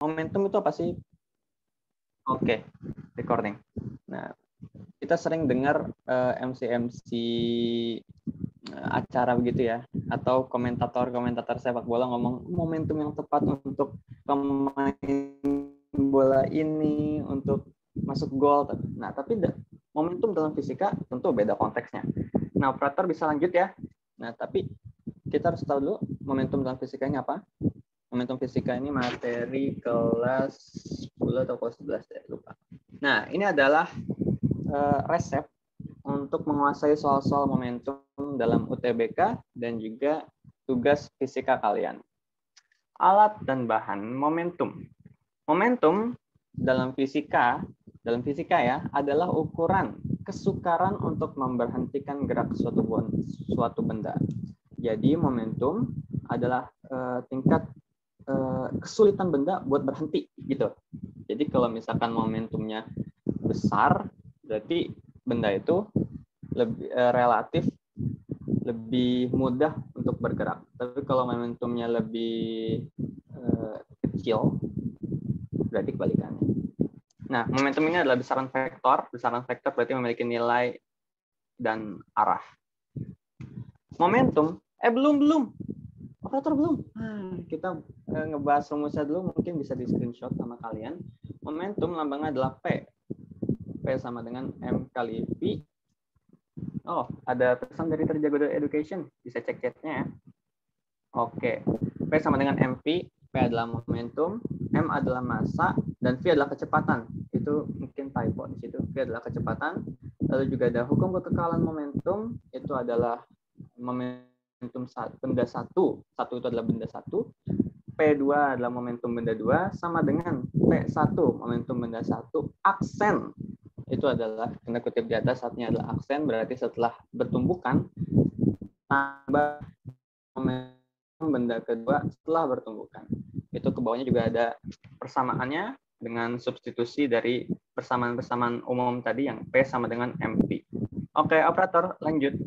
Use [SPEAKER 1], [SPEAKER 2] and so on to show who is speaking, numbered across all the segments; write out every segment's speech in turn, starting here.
[SPEAKER 1] Momentum itu apa sih? Oke, recording. Nah, kita sering dengar MC-MC acara begitu ya, atau komentator sepak bola ngomong momentum yang tepat untuk pemain bola ini untuk masuk gol. Nah, tapi momentum dalam fisika tentu beda konteksnya. Nah, operator bisa lanjut ya. Nah, tapi kita harus tahu dulu momentum dalam fisika ini apa. Momentum fisika ini materi kelas 10 atau kelas 11 ya, lupa. Nah, ini adalah resep untuk menguasai soal-soal momentum dalam UTBK dan juga tugas fisika kalian. Alat dan bahan momentum. Momentum dalam fisika ya adalah ukuran kesukaran untuk memberhentikan gerak suatu benda. Jadi momentum adalah tingkat kesulitan benda buat berhenti gitu. Jadi kalau misalkan momentumnya besar, berarti benda itu relatif lebih mudah untuk bergerak. Tapi kalau momentumnya lebih kecil, berarti kebalikannya. Nah, momentum ini adalah besaran vektor. Besaran vektor berarti memiliki nilai dan arah. Momentum, belum. Operator belum. Kita ngebahas rumusnya dulu, mungkin bisa di screenshot sama kalian. Momentum lambangnya adalah P. P sama dengan M kali V. Oh, ada pesan dari Terjago Education. Bisa cek chatnya ya. Oke. P sama dengan MV. P adalah momentum, M adalah massa, dan V adalah kecepatan. Itu mungkin typo di situ. V adalah kecepatan. Lalu juga ada hukum kekekalan momentum. Itu adalah momentum benda satu itu adalah benda satu, P2 adalah momentum benda 2 sama dengan P1 momentum benda 1 aksen itu adalah tanda kutip di atas, artinya adalah aksen, berarti setelah bertumbukan tambah momentum benda kedua setelah bertumbukan. Itu ke bawahnya juga ada persamaannya dengan substitusi dari persamaan-persamaan umum tadi yang P sama dengan MV. Oke, operator lanjut.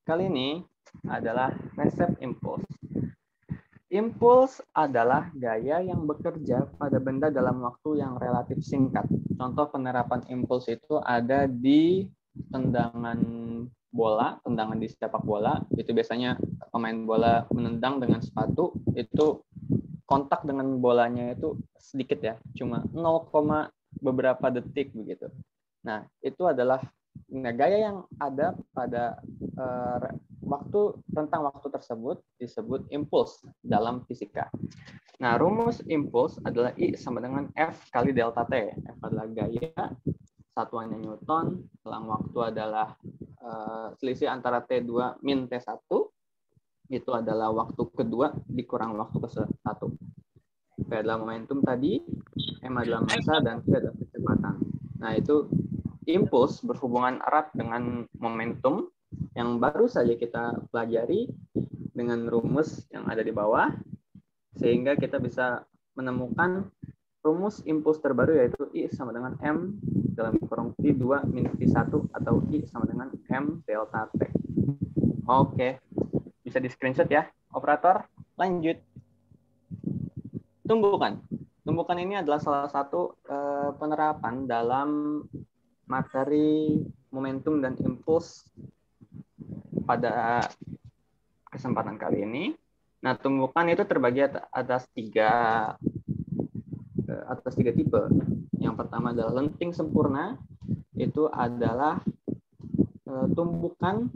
[SPEAKER 1] Kali ini adalah resep impuls. Impuls adalah gaya yang bekerja pada benda dalam waktu yang relatif singkat. Contoh penerapan impuls itu ada di tendangan bola, tendangan di sepak bola. Itu biasanya pemain bola menendang dengan sepatu, itu kontak dengan bolanya itu sedikit ya, cuma 0, beberapa detik begitu. Nah, itu adalah gaya yang ada pada rentang waktu tersebut disebut impuls dalam fisika. Nah, rumus impuls adalah I sama dengan F kali delta T. F adalah gaya, satuannya Newton, selang waktu adalah selisih antara T2 min T1, itu adalah waktu kedua dikurang waktu ke-1. P adalah momentum tadi, M adalah massa, dan V adalah kecepatan. Nah, itu impuls berhubungan erat dengan momentum yang baru saja kita pelajari dengan rumus yang ada di bawah, sehingga kita bisa menemukan rumus impuls terbaru, yaitu I sama dengan M dalam kurung T2 min T1 atau I sama dengan M delta T. Oke, bisa di screenshot ya. Operator, lanjut. Tumbukan. Tumbukan ini adalah salah satu penerapan dalam materi momentum dan impuls pada kesempatan kali ini. Nah, tumbukan itu terbagi atas tiga tipe. Yang pertama adalah lenting sempurna. Itu adalah tumbukan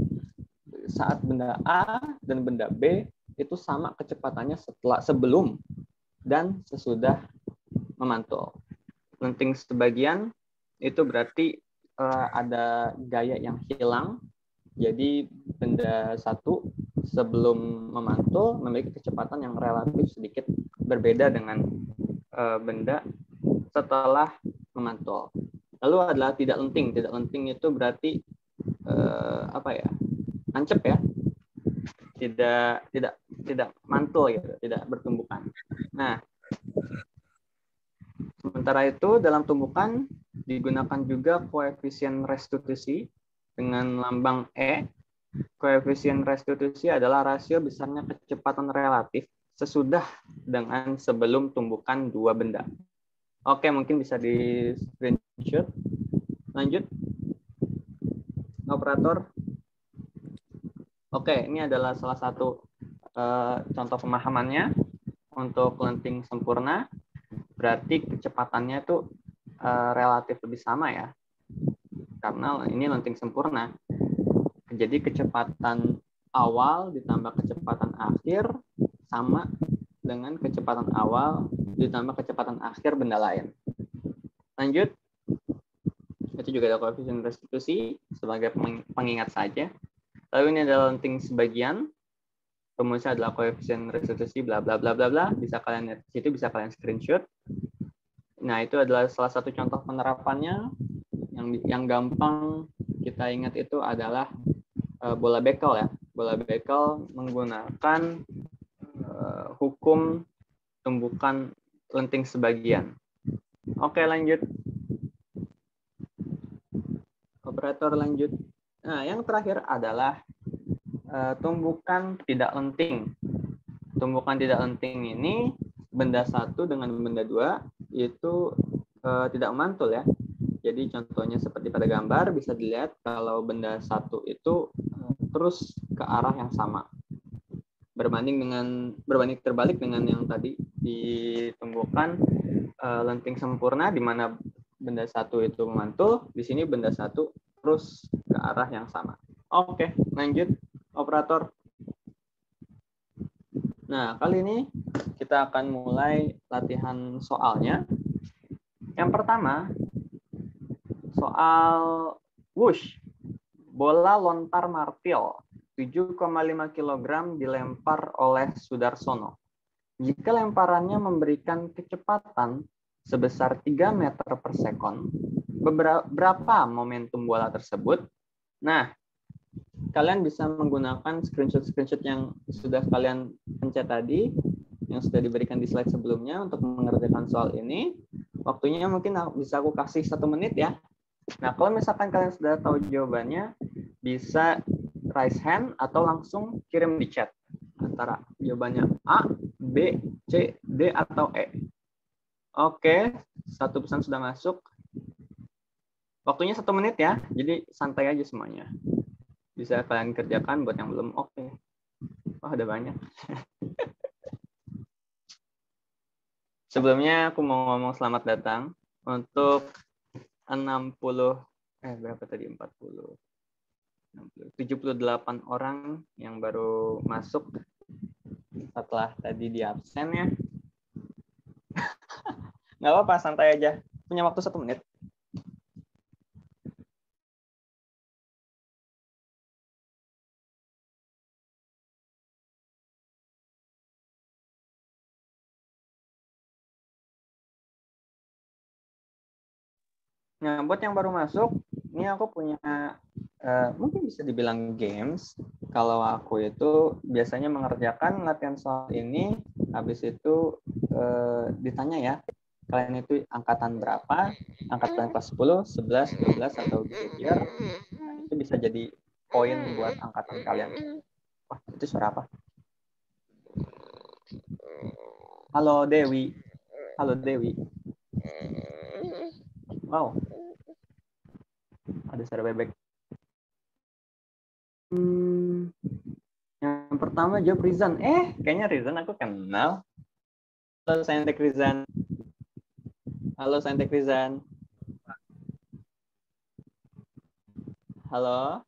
[SPEAKER 1] saat benda A dan benda B itu sama kecepatannya sebelum dan sesudah memantul. Lenting sebagian itu berarti ada gaya yang hilang. Jadi benda satu sebelum memantul memiliki kecepatan yang relatif sedikit berbeda dengan benda setelah memantul. Lalu adalah tidak lenting. Tidak lenting itu berarti nancep ya. Tidak mantul gitu, tidak bertumbukan. Nah, sementara itu dalam tumbukan digunakan juga koefisien restitusi dengan lambang E. Koefisien restitusi adalah rasio besarnya kecepatan relatif sesudah dengan sebelum tumbukan dua benda. Oke, mungkin bisa di screenshot. Lanjut. Operator. Oke, ini adalah salah satu contoh pemahamannya untuk lenting sempurna. Berarti kecepatannya itu relatif lebih sama ya. Karena ini lenting sempurna. Jadi kecepatan awal ditambah kecepatan akhir sama dengan kecepatan awal ditambah kecepatan akhir benda lain. Lanjut. Itu juga ada koefisien restitusi sebagai pengingat saja. Lalu ini adalah lenting sebagian. Rumusnya adalah koefisien restitusi bla bla bla bla bla. Bisa kalian lihat di situ, bisa kalian screenshot. Nah, itu adalah salah satu contoh penerapannya. Yang gampang kita ingat itu adalah bola bekel ya. Bola bekel menggunakan hukum tumbukan lenting sebagian. Oke, lanjut. Operator lanjut. Nah, yang terakhir adalah tumbukan tidak lenting. Tumbukan tidak lenting ini benda satu dengan benda dua itu tidak memantul ya. Jadi contohnya seperti pada gambar bisa dilihat kalau benda satu itu terus ke arah yang sama. Berbanding terbalik dengan yang tadi ditumbukan lenting sempurna di mana benda satu itu memantul, di sini benda satu terus ke arah yang sama. Oke, lanjut operator. Nah, kali ini kita akan mulai latihan soalnya. Yang pertama, soal whoosh. Bola lontar martil 7,5 kg dilempar oleh Sudarsono. Jika lemparannya memberikan kecepatan sebesar 3 meter per sekon, berapa momentum bola tersebut? Nah, kalian bisa menggunakan screenshot yang sudah kalian pencet tadi, yang sudah diberikan di slide sebelumnya untuk mengerjakan soal ini. Waktunya mungkin bisa aku kasih 1 menit ya. Nah, kalau misalkan kalian sudah tahu jawabannya, bisa raise hand atau langsung kirim di chat. Antara jawabannya A, B, C, D, atau E. Oke, 1 pesan sudah masuk. Waktunya 1 menit ya, jadi santai aja semuanya. Bisa kalian kerjakan buat yang belum. Oke. Oh, ada banyak. Sebelumnya aku mau ngomong selamat datang untuk 78 orang yang baru masuk setelah tadi di absen ya. Nggak apa-apa, santai aja. Punya waktu 1 menit. Nah, buat yang baru masuk, ini aku punya mungkin bisa dibilang games. Kalau aku itu biasanya mengerjakan latihan soal ini, habis itu ditanya ya, kalian itu angkatan berapa, angkatan kelas 10, 11, 12, atau behavior. Nah, itu bisa jadi poin buat angkatan kalian. Wah, itu suara apa? Halo Dewi. Halo Dewi. Wow. Ada suara bebek. Yang pertama jawab Rizan. Kayaknya Rizan aku kenal. Halo Saintek Rizan. Halo Saintek Rizan. Halo.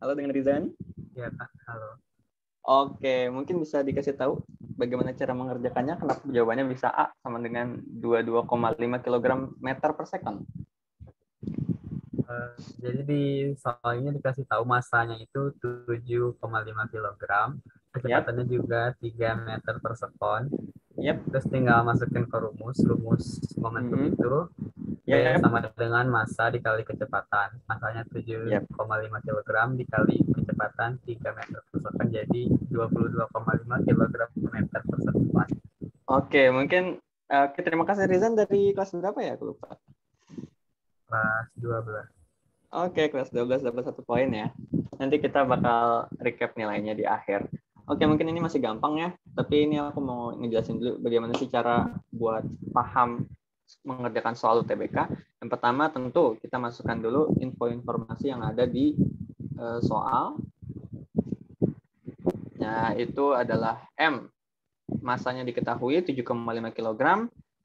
[SPEAKER 1] Halo dengan Rizan?
[SPEAKER 2] Ya, Kak. Halo.
[SPEAKER 1] Oke, mungkin bisa dikasih tahu bagaimana cara mengerjakannya, kenapa jawabannya bisa A sama dengan 22,5 kg meter per second.
[SPEAKER 2] Jadi di soalnya dikasih tahu masanya itu 7,5 kg, kecepatannya juga 3 meter per sekon. Terus tinggal masukin ke rumus momentum itu. B sama dengan massa dikali kecepatan. Massanya 7,5 kg dikali kecepatan 3 meter per sekon, jadi 22,5 kg meter per sekon.
[SPEAKER 1] Oke, mungkin terima kasih Rizan. Dari kelas berapa ya? Aku lupa.
[SPEAKER 2] Kelas 12.
[SPEAKER 1] Oke, kelas 12 dapat 1 poin ya. Nanti kita bakal recap nilainya di akhir. Oke, mungkin ini masih gampang ya, tapi ini aku mau ngejelasin dulu bagaimana sih cara buat paham mengerjakan soal UTBK. Yang pertama tentu kita masukkan dulu info-informasi yang ada di soal. Nah, itu adalah M. Masanya diketahui 7,5 kg,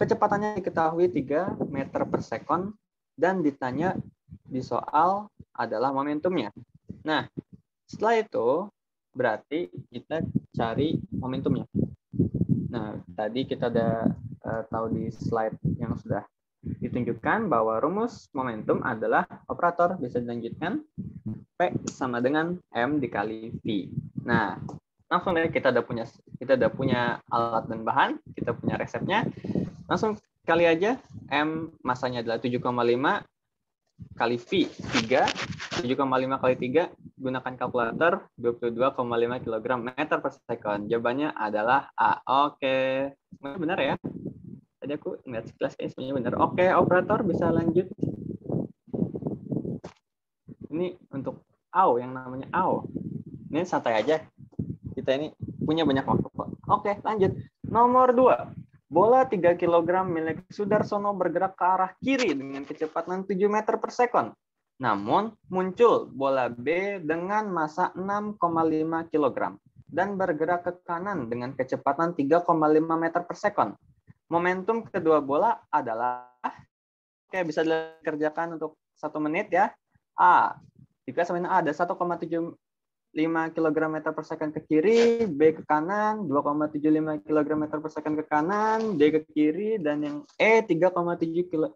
[SPEAKER 1] kecepatannya diketahui 3 meter per sekon, dan ditanya di soal adalah momentumnya. Nah, setelah itu berarti kita cari momentumnya. Nah, tadi kita udah tahu di slide yang sudah ditunjukkan bahwa rumus momentum adalah operator. Bisa dilanjutkan. P sama dengan M dikali V. Nah, langsung deh kita udah punya alat dan bahan, kita punya resepnya. Langsung kali aja. M masanya adalah 7,5 kali V 3. 7,5 kali 3 gunakan kalkulator 22,5 kg meter per sekon. Jawabannya adalah A. Oke. Benar ya? Tadi aku ngeliat sekilas kayaknya semuanya benar. Oke, operator bisa lanjut. Ini untuk AO, yang namanya AO. Ini santai aja. Kita ini punya banyak waktu kok. Oke, lanjut. Nomor 2. Bola 3 kg milik Sudarsono bergerak ke arah kiri dengan kecepatan 7 meter per sekon. Namun, muncul bola B dengan massa 6,5 kg dan bergerak ke kanan dengan kecepatan 3,5 meter per sekon. Momentum kedua bola adalah, oke, bisa dikerjakan untuk 1 menit ya. A. Jika sama A ada 1,75 kg meter per sekon ke kiri, B ke kanan, 2,75 kg meter per sekon ke kanan, D ke kiri, dan yang E 3,75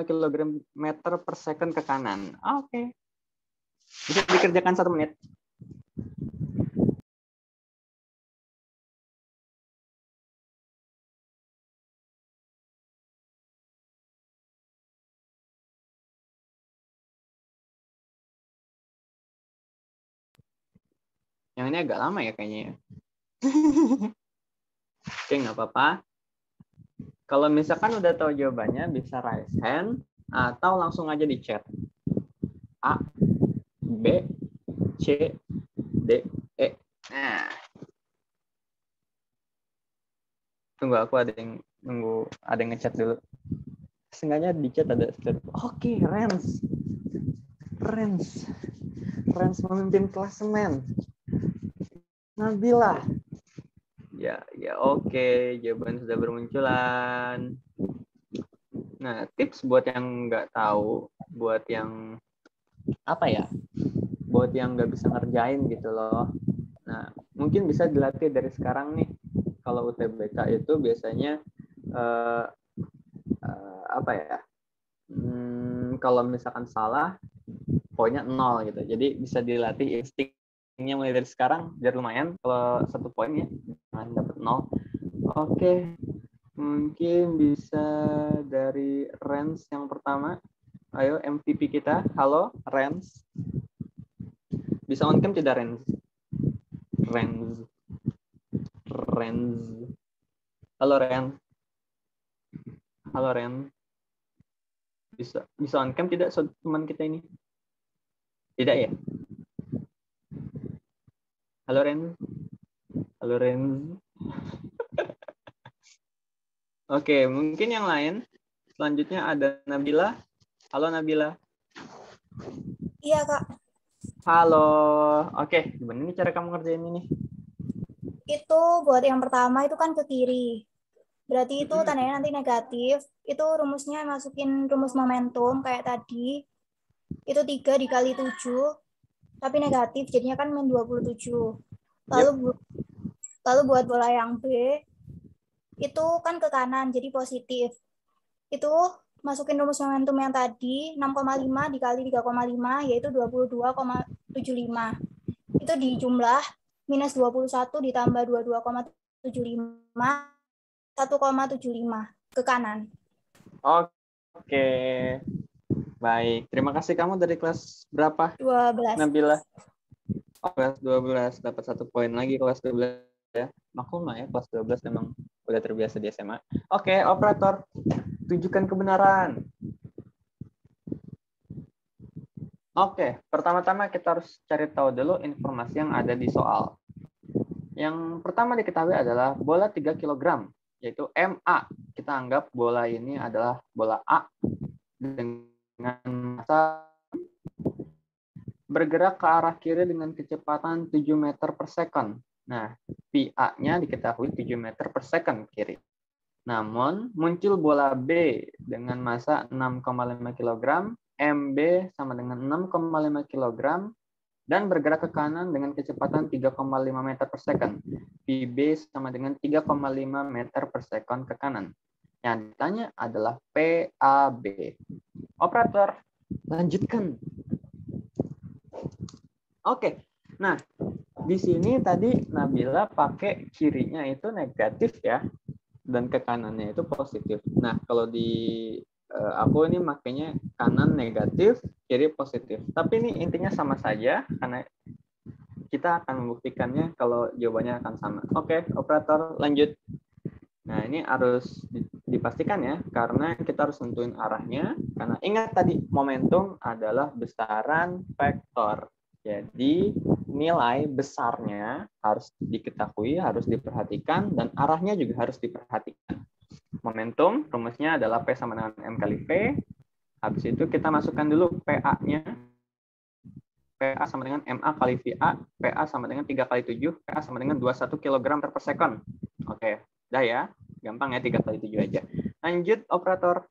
[SPEAKER 1] kg meter per sekon ke kanan. Oke. Bisa dikerjakan 1 menit. Yang ini agak lama ya kayaknya. Oke, nggak apa-apa. Kalau misalkan udah tahu jawabannya, bisa raise hand atau langsung aja di chat. A, B, C, D, E. Nah. Tunggu, aku ada yang ngechat dulu. Seenggaknya di chat ada. Oke, Rens memimpin klasemen. Nabila. Ya oke, jawaban sudah bermunculan. Nah, tips buat yang nggak tahu, buat yang buat yang nggak bisa ngerjain gitu loh. Nah, mungkin bisa dilatih dari sekarang nih. Kalau UTBK itu biasanya kalau misalkan salah, poinnya 0 gitu. Jadi bisa dilatih instingnya mulai dari sekarang, biar lumayan. Kalau 1 poin ya, jangan dapat 0. Oke, mungkin bisa dari Rens yang pertama. Ayo, MVP kita. Halo, Rens. Bisa on cam tidak, Rens? Halo, Ren. Bisa on cam tidak teman kita ini? Tidak ya? Halo, Ren. Oke, mungkin yang lain. Selanjutnya ada Nabila. Halo, Nabila.
[SPEAKER 3] Iya, Kak.
[SPEAKER 1] Halo. Oke, gimana nih cara kamu ngerjain ini?
[SPEAKER 3] Itu buat yang pertama itu kan ke kiri. Berarti itu tandanya nanti negatif. Itu rumusnya masukin rumus momentum kayak tadi. Itu 3 dikali 7. Tapi negatif, jadinya kan min 27. Lalu buat bola yang B, itu kan ke kanan, jadi positif. Itu masukin rumus momentum yang tadi, 6,5 dikali 3,5, yaitu 22,75. Itu dijumlah, minus 21 ditambah 22,75, 1,75 ke kanan.
[SPEAKER 1] Oke. Baik, terima kasih. Kamu dari kelas berapa?
[SPEAKER 3] 12.
[SPEAKER 1] Nabila. Kelas 12, dapat 1 poin lagi kelas 12 ya. Maklum lah ya, kelas 12 memang udah terbiasa di SMA. Oke, operator. Tunjukkan kebenaran. Oke, pertama-tama kita harus cari tahu dulu informasi yang ada di soal. Yang pertama diketahui adalah bola 3 kg, yaitu MA. Kita anggap bola ini adalah bola A dengan massa bergerak ke arah kiri dengan kecepatan 7 meter per second. Nah, PA-nya diketahui 7 meter per second kiri. Namun, muncul bola B dengan massa 6,5 kg, MB sama dengan 6,5 kg, dan bergerak ke kanan dengan kecepatan 3,5 meter per second. PB sama dengan 3,5 meter per second ke kanan. Yang ditanya adalah PAB. Operator, lanjutkan. Oke, nah di sini tadi Nabila pakai kirinya itu negatif ya, dan ke kanannya itu positif. Nah kalau di aku ini makanya kanan negatif, kiri positif. Tapi ini intinya sama saja karena kita akan membuktikannya kalau jawabannya akan sama. Oke, operator lanjut. Nah ini harus dipastikan ya, karena kita harus tentuin arahnya. Karena ingat tadi momentum adalah besaran vektor. Jadi nilai besarnya harus diketahui, harus diperhatikan, dan arahnya juga harus diperhatikan. Momentum, rumusnya adalah P sama dengan M kali V. Habis itu kita masukkan dulu PA-nya. PA sama dengan MA kali VA. PA sama dengan 3 kali 7. PA sama dengan 21 kg per second. Oke, dah ya. Gampang ya, 3 kali 7 aja. Lanjut, operator.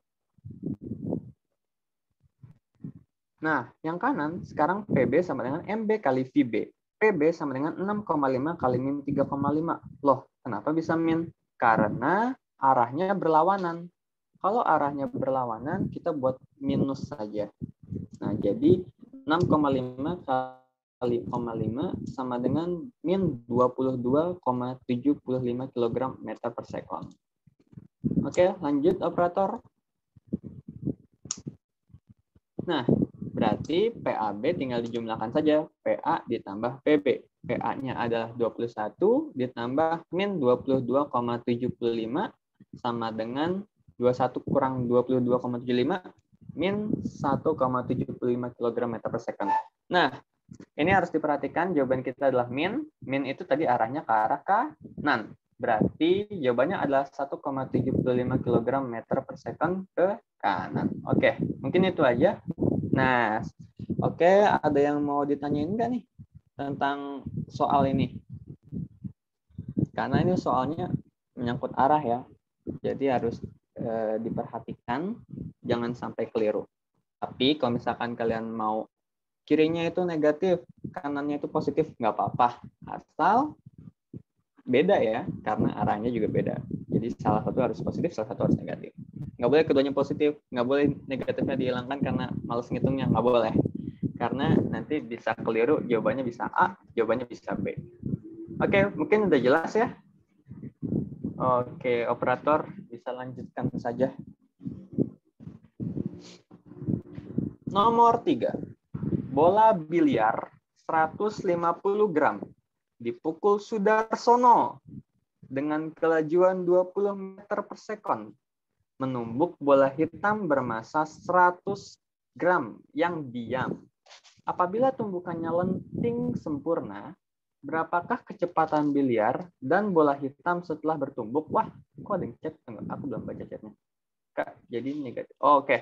[SPEAKER 1] Nah, yang kanan sekarang PB sama dengan MB kali VB. PB sama dengan 6,5 kali min 3,5. Loh, kenapa bisa min? Karena arahnya berlawanan. Kalau arahnya berlawanan, kita buat minus saja. Nah, jadi 6,5 kali 0,5 sama dengan min 22,75 kg meter per second. Oke, lanjut operator. Nah, berarti PAB tinggal dijumlahkan saja. PA ditambah PB. PA-nya adalah 21 ditambah min 22,75 sama dengan 21 kurang 22,75 min 1,75 kg meter per second. Nah, ini harus diperhatikan jawaban kita adalah min. Min itu tadi arahnya ke arah kanan. Berarti jawabannya adalah 1,75 kg meter per second ke kanan. Oke, mungkin itu aja. Nah, oke, ada yang mau ditanyain nggak nih tentang soal ini? Karena ini soalnya menyangkut arah ya, jadi harus diperhatikan, jangan sampai keliru. Tapi kalau misalkan kalian mau kirinya itu negatif, kanannya itu positif, nggak apa-apa, asal beda ya, karena arahnya juga beda. Jadi salah satu harus positif, salah satu harus negatif. Nggak boleh keduanya positif, nggak boleh negatifnya dihilangkan karena males ngitungnya, nggak boleh. Karena nanti bisa keliru, jawabannya bisa A, jawabannya bisa B. Oke, mungkin udah jelas ya? Oke, operator bisa lanjutkan saja. Nomor 3. Bola biliar 150 gram dipukul Sudarsono dengan kelajuan 20 meter per second. Menumbuk bola hitam bermassa 100 gram yang diam. Apabila tumbukannya lenting sempurna, berapakah kecepatan biliar dan bola hitam setelah bertumbuk? Wah, kok ada yang chat? Aku belum baca chatnya. Kak, jadi negatif. Oh, oke.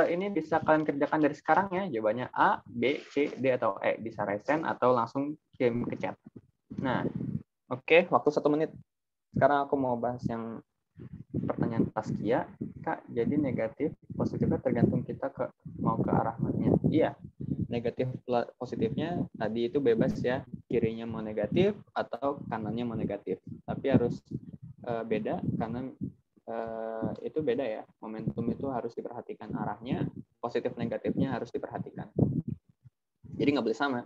[SPEAKER 1] Ini bisa kalian kerjakan dari sekarang ya. Jawabannya A, B, C, D, atau E. Bisa resen atau langsung kirim ke chat. Nah, oke. Waktu 1 menit. Sekarang aku mau bahas yang pertanyaan Taskia. Kak, jadi negatif, positifnya tergantung kita mau ke arah mana. Iya. Negatif positifnya tadi itu bebas ya, kirinya mau negatif atau kanannya mau negatif, tapi harus beda karena itu beda ya, momentum itu harus diperhatikan arahnya, positif negatifnya harus diperhatikan, jadi nggak boleh sama.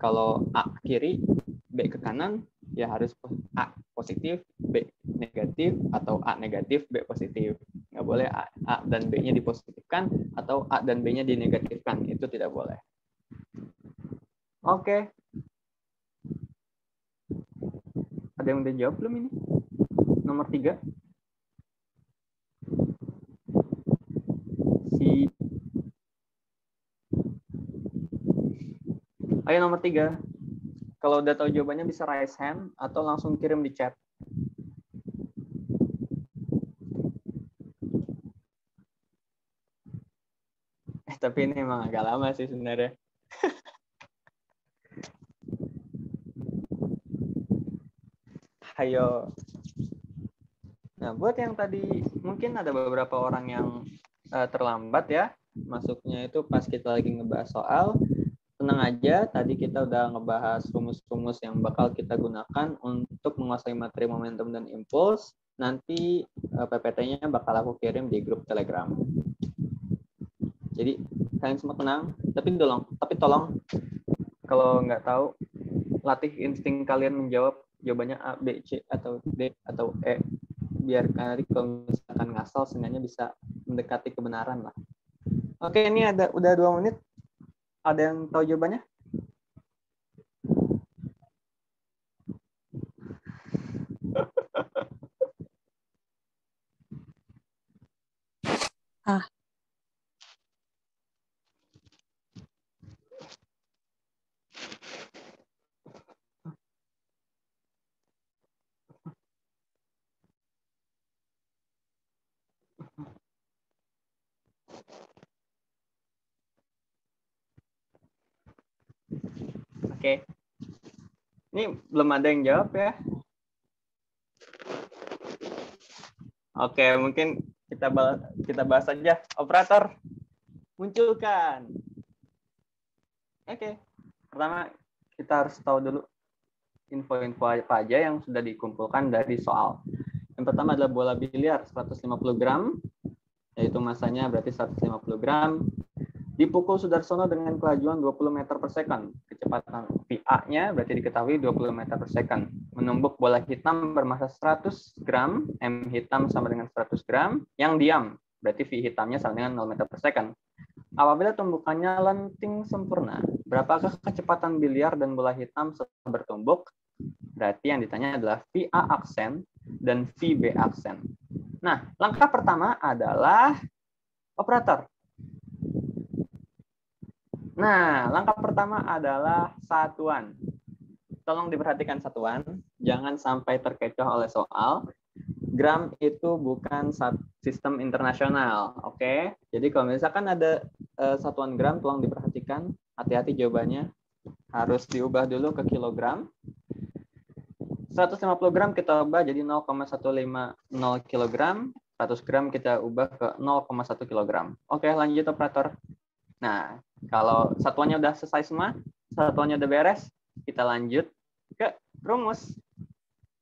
[SPEAKER 1] Kalau A kiri, B ke kanan ya harus A positif, B negatif, atau A negatif, B positif. Nggak boleh A dan B-nya dipositifkan atau A dan B-nya dinegatifkan. Itu tidak boleh. Oke. Ada yang udah jawab belum ini? Nomor 3. Ayo nomor 3. Kalau udah tahu jawabannya bisa raise hand atau langsung kirim di chat. Tapi ini emang agak lama sih sebenarnya. Ayo. Nah, buat yang tadi mungkin ada beberapa orang yang terlambat ya, masuknya itu pas kita lagi ngebahas soal. Tenang aja, tadi kita udah ngebahas rumus-rumus yang bakal kita gunakan untuk menguasai materi momentum dan impuls. Nanti PPT-nya bakal aku kirim di grup Telegram. Jadi kalian semua tenang, tapi tolong kalau nggak tahu latih insting kalian menjawab jawabannya A, B, C atau D atau E, biar nanti kalau misalkan ngasal seenggaknya bisa mendekati kebenaran lah. Oke, ini udah 2 menit. Ada yang tahu jawabannya? Oke. Ini belum ada yang jawab ya. Oke, mungkin kita bahas saja. Operator, munculkan. Oke. Pertama, kita harus tahu dulu info-info apa aja yang sudah dikumpulkan dari soal. Yang pertama adalah bola biliar 150 gram, yaitu masanya berarti 150 gram. Dipukul Sudarsono dengan kelajuan 20 meter per second. Kecepatan VA-nya berarti diketahui 20 meter per second. Menumbuk bola hitam bermasa 100 gram, M hitam sama dengan 100 gram, yang diam, berarti V hitamnya sama dengan 0 meter per second. Apabila tumbukannya lenting sempurna, berapakah kecepatan biliar dan bola hitam setelah bertumbuk? Berarti yang ditanya adalah VA aksen dan VB aksen. Nah, langkah pertama adalah operator. Nah, langkah pertama adalah satuan. Tolong diperhatikan satuan, jangan sampai terkecoh oleh soal. Gram itu bukan sistem internasional, oke? Jadi kalau misalkan ada satuan gram, tolong diperhatikan, hati-hati jawabannya. Harus diubah dulu ke kilogram. 150 gram kita ubah jadi 0,150 kilogram, 100 gram kita ubah ke 0,1 kilogram. Oke, lanjut operator. Nah, kalau satuannya udah selesai semua, satuannya udah beres, kita lanjut ke rumus.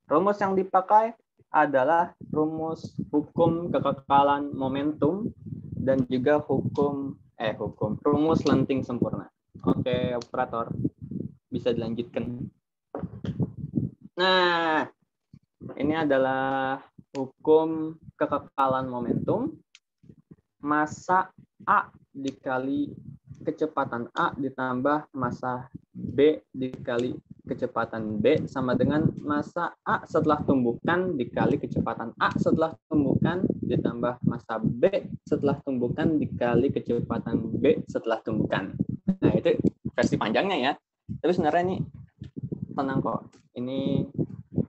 [SPEAKER 1] Rumus yang dipakai adalah rumus hukum kekekalan momentum dan juga rumus lenting sempurna. Oke, operator, bisa dilanjutkan. Nah, ini adalah hukum kekekalan momentum. Massa A dikali kecepatan A ditambah massa B dikali kecepatan B sama dengan massa A setelah tumbukan dikali kecepatan A setelah tumbukan ditambah massa B setelah tumbukan dikali kecepatan B setelah tumbukan. Nah, itu versi panjangnya ya. Tapi sebenarnya ini tenang kok. Ini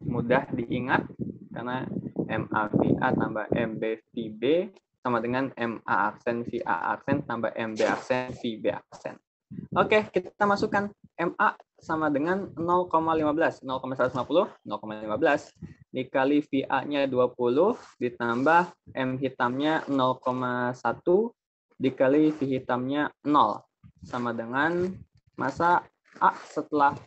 [SPEAKER 1] mudah diingat karena MA/VA tambah MB/VB sama dengan MA aksen VA aksen tambah MB aksen VB aksen. Oke, kita masukkan MA sama dengan 0,15, 0,150, 0,15 dikali VA-nya 20 ditambah M hitamnya 0,1 dikali V hitamnya 0 sama dengan massa A setelah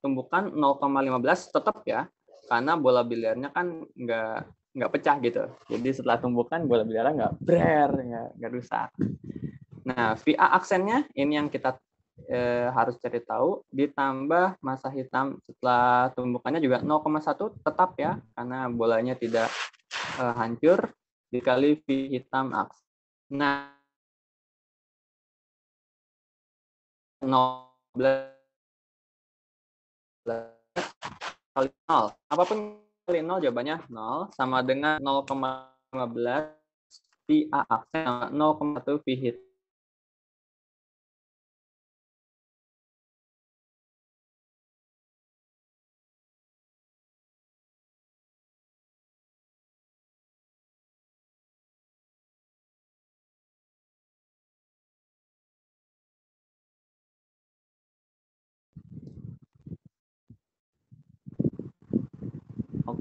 [SPEAKER 1] tumbukan 0,15 tetap ya, karena bola biliarnya kan nggak pecah gitu. Jadi setelah tumbukan bola biliarnya nggak rusak. Nah, VA aksennya ini yang kita harus cari tahu, ditambah massa hitam setelah tumbukannya juga 0,1 tetap ya, karena bolanya tidak hancur, dikali V hitam aksen. Nah, 0,15 kali 0. Apapun kali 0 jawabannya 0 sama dengan 0,15 VA aksen sama 0,1 V hitam.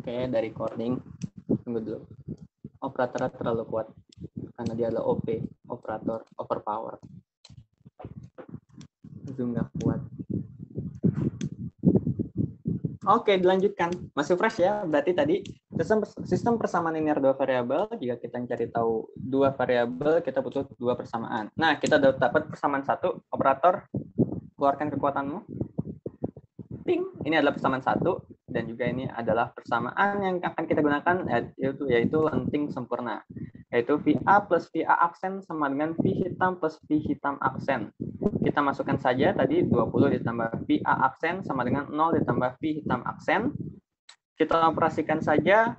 [SPEAKER 1] Oke, dari coding. Tunggu dulu. Operator terlalu kuat karena dia adalah OP, operator overpower. Zoom nggak kuat. Oke, dilanjutkan. Masih fresh ya? Berarti tadi sistem persamaan linear dua variabel. Jika kita mencari tahu dua variabel, kita butuh dua persamaan. Nah, kita dapat persamaan satu. Operator, keluarkan kekuatanmu. Ting. Ini adalah persamaan satu. Dan juga ini adalah persamaan yang akan kita gunakan, yaitu lenting sempurna. Yaitu VA plus VA aksen sama dengan V hitam plus V hitam aksen. Kita masukkan saja tadi 20 ditambah VA aksen sama dengan 0 ditambah V hitam aksen. Kita operasikan saja.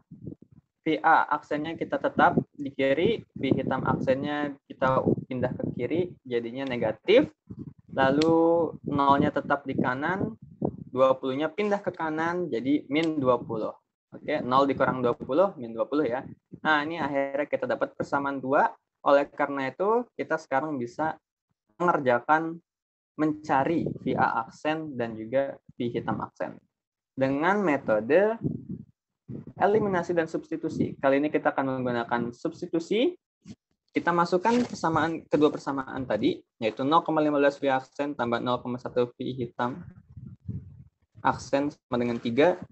[SPEAKER 1] VA aksennya kita tetap di kiri, V hitam aksennya kita pindah ke kiri, jadinya negatif. Lalu 0-nya tetap di kanan, 20-nya pindah ke kanan, jadi min 20. Oke, 0 dikurang 20, min 20 ya. Nah, ini akhirnya kita dapat persamaan 2. Oleh karena itu, kita sekarang bisa mengerjakan mencari VA aksen dan juga V hitam aksen dengan metode eliminasi dan substitusi. Kali ini kita akan menggunakan substitusi. Kita masukkan kedua persamaan tadi, yaitu 0,15 V aksen tambah 0,1 V hitam aksen sama dengan 3.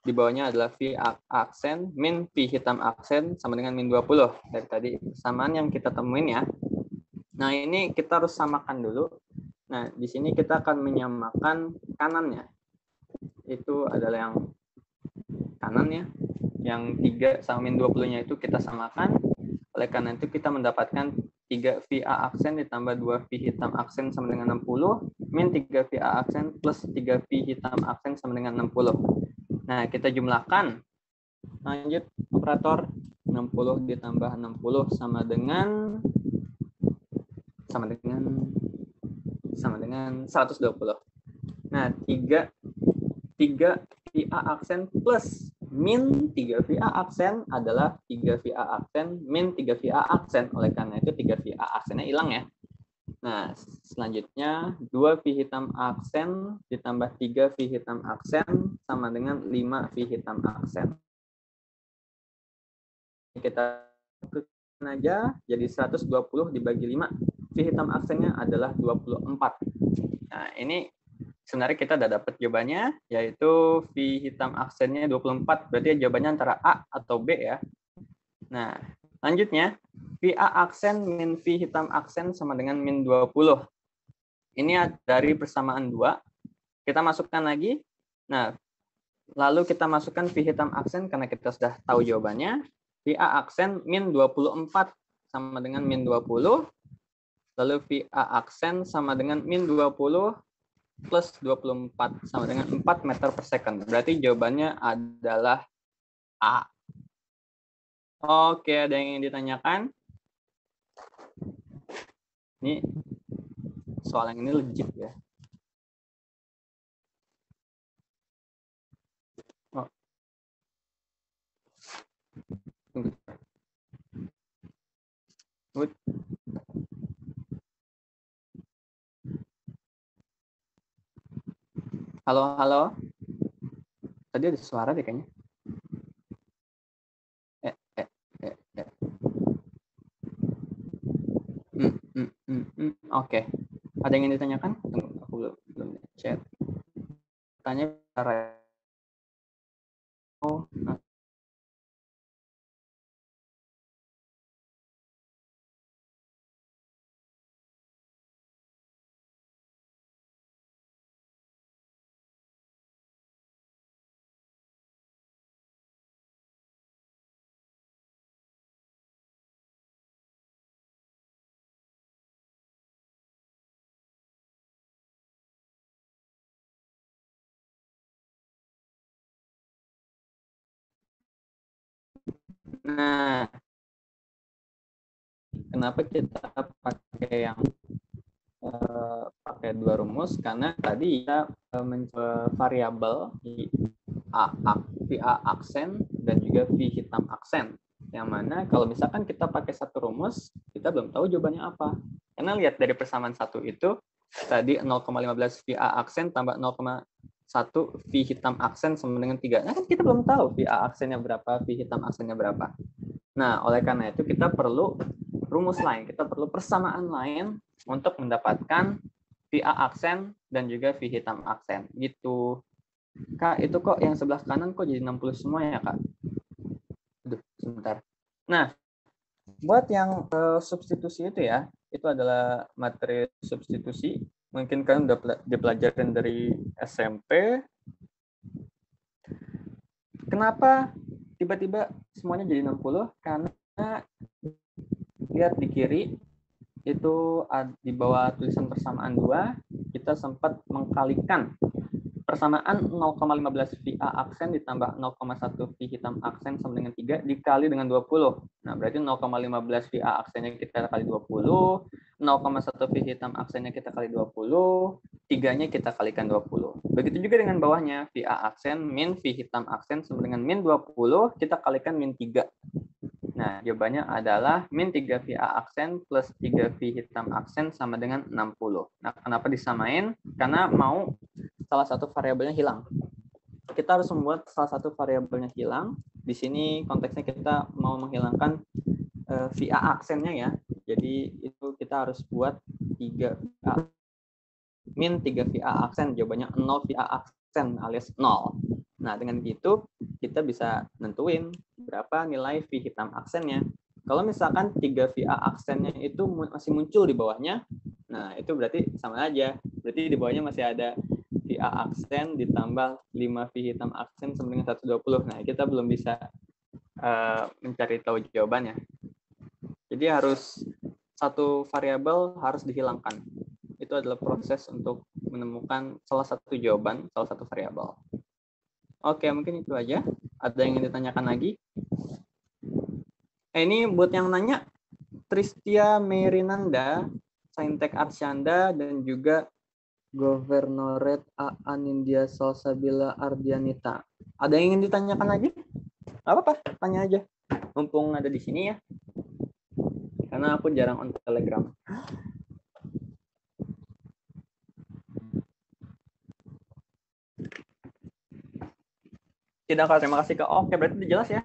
[SPEAKER 1] Di bawahnya adalah V aksen min V hitam aksen sama dengan min 20. Dari tadi persamaan yang kita temuin ya. Nah, ini kita harus samakan dulu. Nah, di sini kita akan menyamakan kanannya. Itu adalah yang kanannya. Yang 3 sama min 20-nya itu kita samakan. Oleh karena itu kita mendapatkan 3 VA aksen ditambah 2 V hitam aksen sama dengan 60. Min 3 VA aksen plus 3 V hitam aksen sama dengan 60. Nah, kita jumlahkan. Lanjut, operator. 60 ditambah 60 sama dengan 120. Nah, 3 VA aksen plus min 3 VA aksen adalah 3 VA aksen min 3 VA aksen. Oleh karena itu 3 VA aksennya hilang ya. Nah, selanjutnya 2 V hitam aksen ditambah 3 V hitam aksen sama dengan 5 V hitam aksen. Kita tuliskan aja jadi 120 dibagi 5. V hitam aksennya adalah 24. Nah, ini sebenarnya kita udah dapat jawabannya, yaitu V hitam aksennya 24. Berarti jawabannya antara A atau B ya. Nah, lanjutnya, VA aksen min V hitam aksen sama dengan min 20. Ini dari persamaan 2. Kita masukkan lagi. Nah, lalu kita masukkan V hitam aksen karena kita sudah tahu jawabannya. VA aksen min 24 sama dengan min 20. Lalu VA aksen sama dengan min 20 plus 24 sama dengan 4 meter per second. Berarti jawabannya adalah A. Oke, ada yang ingin ditanyakan? Ini soal yang ini legit ya. Oh. Good. Halo, halo. Tadi ada suara deh kayaknya. Oke. Ada yang ingin ditanyakan? Tunggu, aku belum chat. Tanya cara. Oh, nah. Nah, kenapa kita pakai yang pakai dua rumus? Karena tadi kita mencoba variabel VA aksen dan juga V hitam aksen. Yang mana kalau misalkan kita pakai satu rumus, kita belum tahu jawabannya apa. Karena lihat dari persamaan satu itu, tadi 0,15 VA aksen tambah 0,1 1 V hitam aksen sama dengan 3. Nah, kan kita belum tahu V A aksennya berapa, V hitam aksennya berapa. Nah, oleh karena itu kita perlu rumus lain, kita perlu persamaan lain untuk mendapatkan V A aksen dan juga V hitam aksen. Gitu. Kak, itu kok yang sebelah kanan kok jadi 60 semua ya, Kak? Aduh, sebentar. Nah, buat yang substitusi itu ya, itu adalah materi substitusi. Mungkin kalian udah dipelajarin dari SMP. Kenapa tiba-tiba semuanya jadi 60? Karena lihat di kiri, itu di bawah tulisan persamaan 2, kita sempat mengkalikan persamaan 0,15 VA aksen ditambah 0,1 V hitam aksen sama dengan 3 dikali dengan 20. Nah, berarti 0,15 VA aksennya kita kali 20, 0,1 V hitam aksennya kita kali 20, 3-nya kita kalikan 20. Begitu juga dengan bawahnya, VA aksen min V hitam aksen sama dengan min 20, kita kalikan min 3. Nah, jawabannya adalah min 3 VA aksen plus 3 V hitam aksen sama dengan 60. Nah, kenapa disamain? Karena mau salah satu variabelnya hilang. Kita harus membuat salah satu variabelnya hilang. Di sini konteksnya kita mau menghilangkan VA aksennya ya. Jadi itu kita harus buat 3 min 3 VA aksen. Jawabannya 0 VA aksen alias 0. Nah, dengan gitu kita bisa nentuin berapa nilai V hitam aksennya. Kalau misalkan 3 VA aksennya itu masih muncul di bawahnya, nah itu berarti sama aja. Berarti di bawahnya masih ada VA aksen ditambah 5 V hitam aksen sama dengan 120. Nah, kita belum bisa mencari tahu jawabannya. Jadi harus satu variabel harus dihilangkan. Itu adalah proses untuk menemukan salah satu jawaban, salah satu variabel. Oke, mungkin itu aja. Ada yang ingin ditanyakan lagi? Ini buat yang nanya, Tristia Merinanda, Saintek Arsyanda, dan juga Governoret A. Anindya Salsabila Ardianita. Ada yang ingin ditanyakan lagi? Nggak apa-apa, tanya aja. Mumpung ada di sini ya. Karena aku jarang on Telegram. Tidak, Kak. Terima kasih, Kak. Oke, berarti udah jelas ya?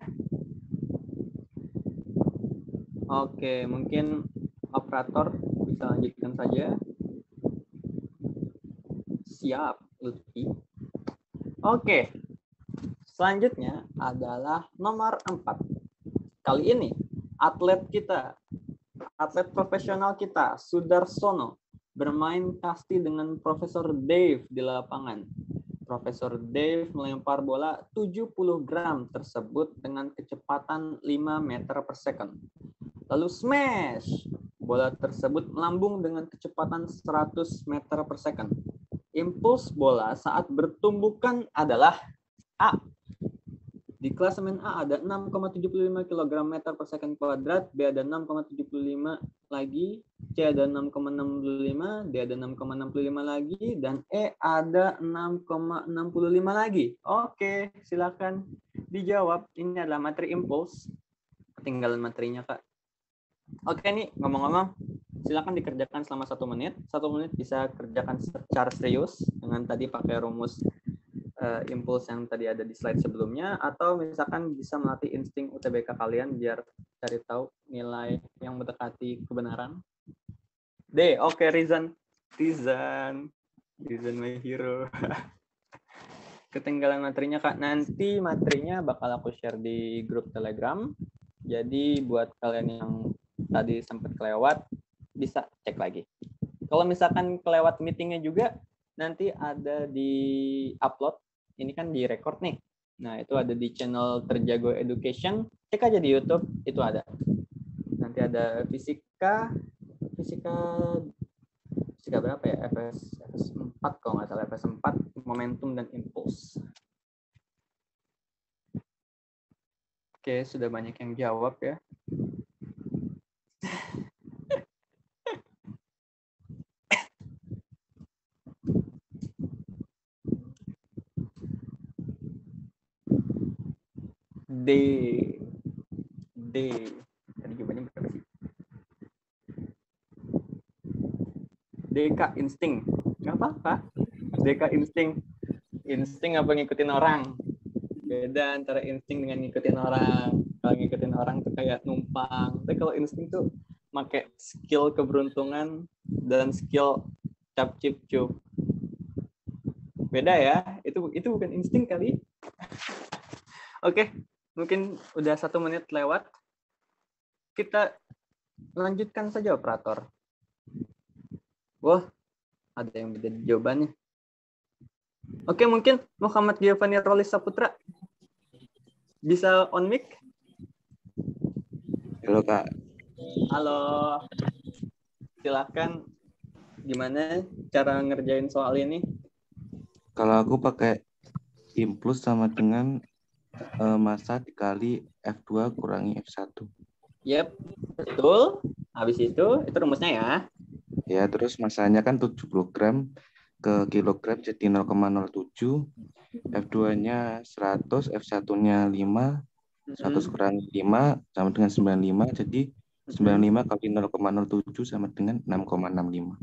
[SPEAKER 1] Oke, mungkin operator bisa lanjutkan saja. Siap, Lutfi. Oke, selanjutnya adalah nomor 4. Kali ini, atlet kita, atlet profesional kita, Sudarsono, bermain kasti dengan Profesor Dave di lapangan. Profesor Dave melempar bola 70 gram tersebut dengan kecepatan 5 meter per second. Lalu smash! Bola tersebut melambung dengan kecepatan 100 meter per second. Impuls bola saat bertumbukan adalah A. Di klasemen A ada 6,75 kg meter per second kuadrat, B ada 6,75 lagi, C ada 6,65, D ada 6,65 lagi, dan E ada 6,65 lagi. Oke, silakan dijawab. Ini adalah materi impuls. Ketinggalan materinya, Kak. Oke, nih ngomong-ngomong, silakan dikerjakan selama 1 menit. 1 menit bisa kerjakan secara serius dengan tadi pakai rumus impuls yang tadi ada di slide sebelumnya, atau misalkan bisa melatih insting UTBK kalian biar cari tahu nilai yang mendekati kebenaran. D, oke, Rizan my hero. Ketinggalan materinya, Kak. Nanti materinya bakal aku share di grup Telegram. Jadi buat kalian yang tadi sempat kelewat, bisa cek lagi. Kalau misalkan kelewat meetingnya juga, nanti ada di upload. Ini kan di record nih. Nah, itu ada di channel Terjago Education. Cek aja di YouTube, itu ada. Nanti ada fisika berapa ya? FS 4 kalau nggak salah, FS 4, momentum dan impuls. Oke, sudah banyak yang jawab ya. D. Tadi jawabannya berapa sih? DK insting. Nggak apa-apa. DK insting. Insting apa ngikutin orang? Beda antara insting dengan ngikutin orang. Kalau ngikutin orang tuh kayak numpang. Tapi kalau insting tuh pakai skill keberuntungan dan skill cap cip cup. Beda ya. Itu bukan insting kali. Oke, mungkin udah 1 menit lewat. Kita lanjutkan saja operator. Wah, ada yang beda jawabannya. Oke, mungkin Muhammad Giovanni Rolis Saputra bisa on mic?
[SPEAKER 4] Halo Kak.
[SPEAKER 1] Halo. Silakan. Gimana cara ngerjain soal ini?
[SPEAKER 4] Kalau aku pakai impuls sama dengan massa dikali F2 kurangi F1.
[SPEAKER 1] Yep, betul. Habis itu rumusnya ya.
[SPEAKER 4] Ya, terus massanya kan 70 gram ke kilogram jadi 0,07. F2-nya 100, F1-nya 5. 100 kurangi 5 sama dengan 95. Jadi 95 kali 0,07 sama dengan 6,65.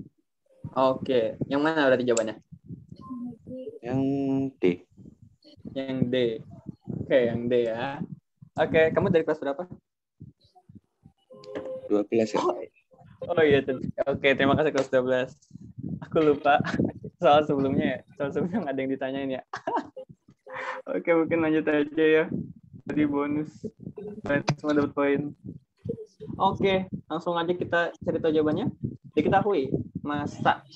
[SPEAKER 1] Oke, yang mana berarti jawabannya?
[SPEAKER 4] Yang D.
[SPEAKER 1] Yang D. Oke, yang D ya. Oke, kamu dari kelas berapa?
[SPEAKER 4] 12 ya.
[SPEAKER 1] Oh iya, oke, terima kasih kelas 12. Aku lupa soal sebelumnya ya. Soal sebelumnya nggak ada yang ditanyain ya. Oke, mungkin lanjut aja ya. Tadi bonus. Semua dapat poin. Oke, langsung aja kita cari tahu jawabannya. Diketahui masa.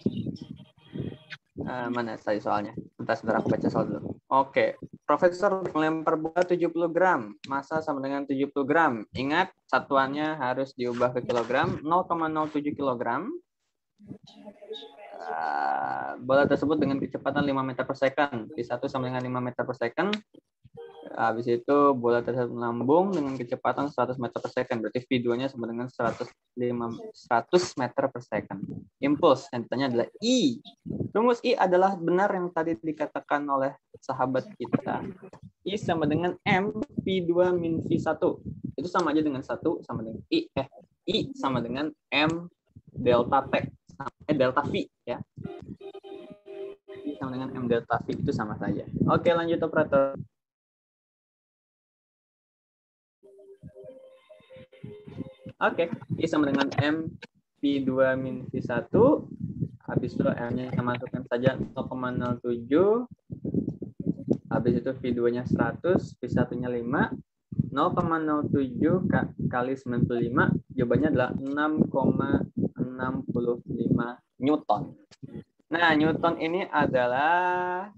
[SPEAKER 1] Mana tadi soalnya? Sebentar aku baca soal dulu. Oke, Profesor melempar bola 70 gram, massa sama dengan 70 gram. Ingat, satuannya harus diubah ke kilogram, 0,07 kilogram. Bola tersebut dengan kecepatan 5 meter per second, V1 sama dengan 5 meter per second. Habis itu bola tersebut melambung dengan kecepatan 100 meter per second, berarti V2-nya sama dengan 100 meter per second. Impuls yang ditanya adalah I. Rumus I adalah benar yang tadi dikatakan oleh sahabat kita. I sama dengan M V2 min V1. Itu sama aja dengan 1 sama dengan I sama dengan M delta T. Delta V ya. I sama dengan M delta V itu sama saja. Oke, lanjut operator. Oke, I sama dengan M V2 min V1. Habis itu M-nya kita masukkan saja 0,07. Habis itu V2-nya 100, V1-nya 5. 0,07 kali 95, jawabannya adalah 6,65 Newton. Nah, Newton ini adalah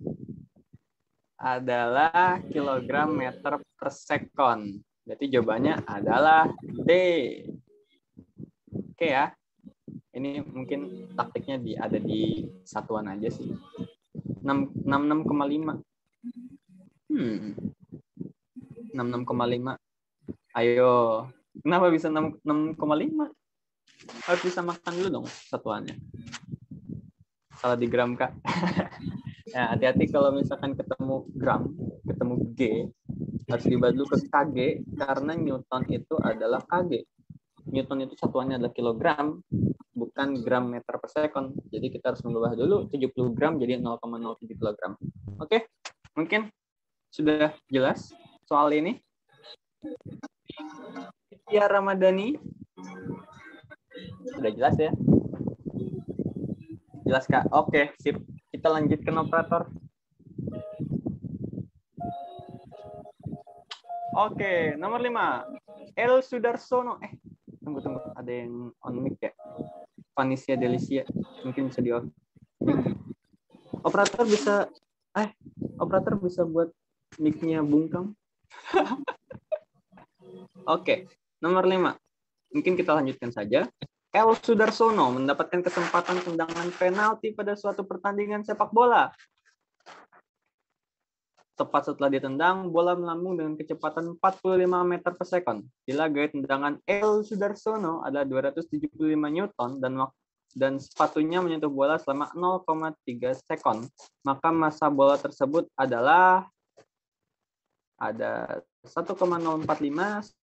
[SPEAKER 1] kilogram meter per sekon. Jadi jawabannya adalah D. Oke ya. Ini mungkin taktiknya ada di satuan aja sih. 66,5. 66,5. Ayo. Kenapa bisa 6,5? Harus bisa makan dulu dong satuannya. Salah di gram, Kak. Nah, hati-hati kalau misalkan ketemu gram, ketemu G, harus diubah dulu ke kg, karena Newton itu adalah kg. Newton itu satuannya adalah kilogram, bukan gram meter per sekon. Jadi kita harus mengubah dulu 70 gram jadi 0,07 kilogram. Oke, mungkin sudah jelas soal ini. Tia Ramadhani. Sudah jelas ya? Jelas, Kak? Oke, sip. Kita lanjutkan operator. Oke, nomor 5. El Sudarsono. Tunggu. Ada yang on mic ya? Vanessa Delicia. Mungkin bisa di-off. Operator bisa buat mic-nya bungkam. Oke, nomor 5. Mungkin kita lanjutkan saja. El Sudarsono mendapatkan kesempatan tendangan penalti pada suatu pertandingan sepak bola. Tepat setelah ditendang, bola melambung dengan kecepatan 45 meter per sekon. Bila gaya tendangan El Sudarsono adalah 275 Newton dan sepatunya menyentuh bola selama 0,3 sekon, maka massa bola tersebut adalah 1,045,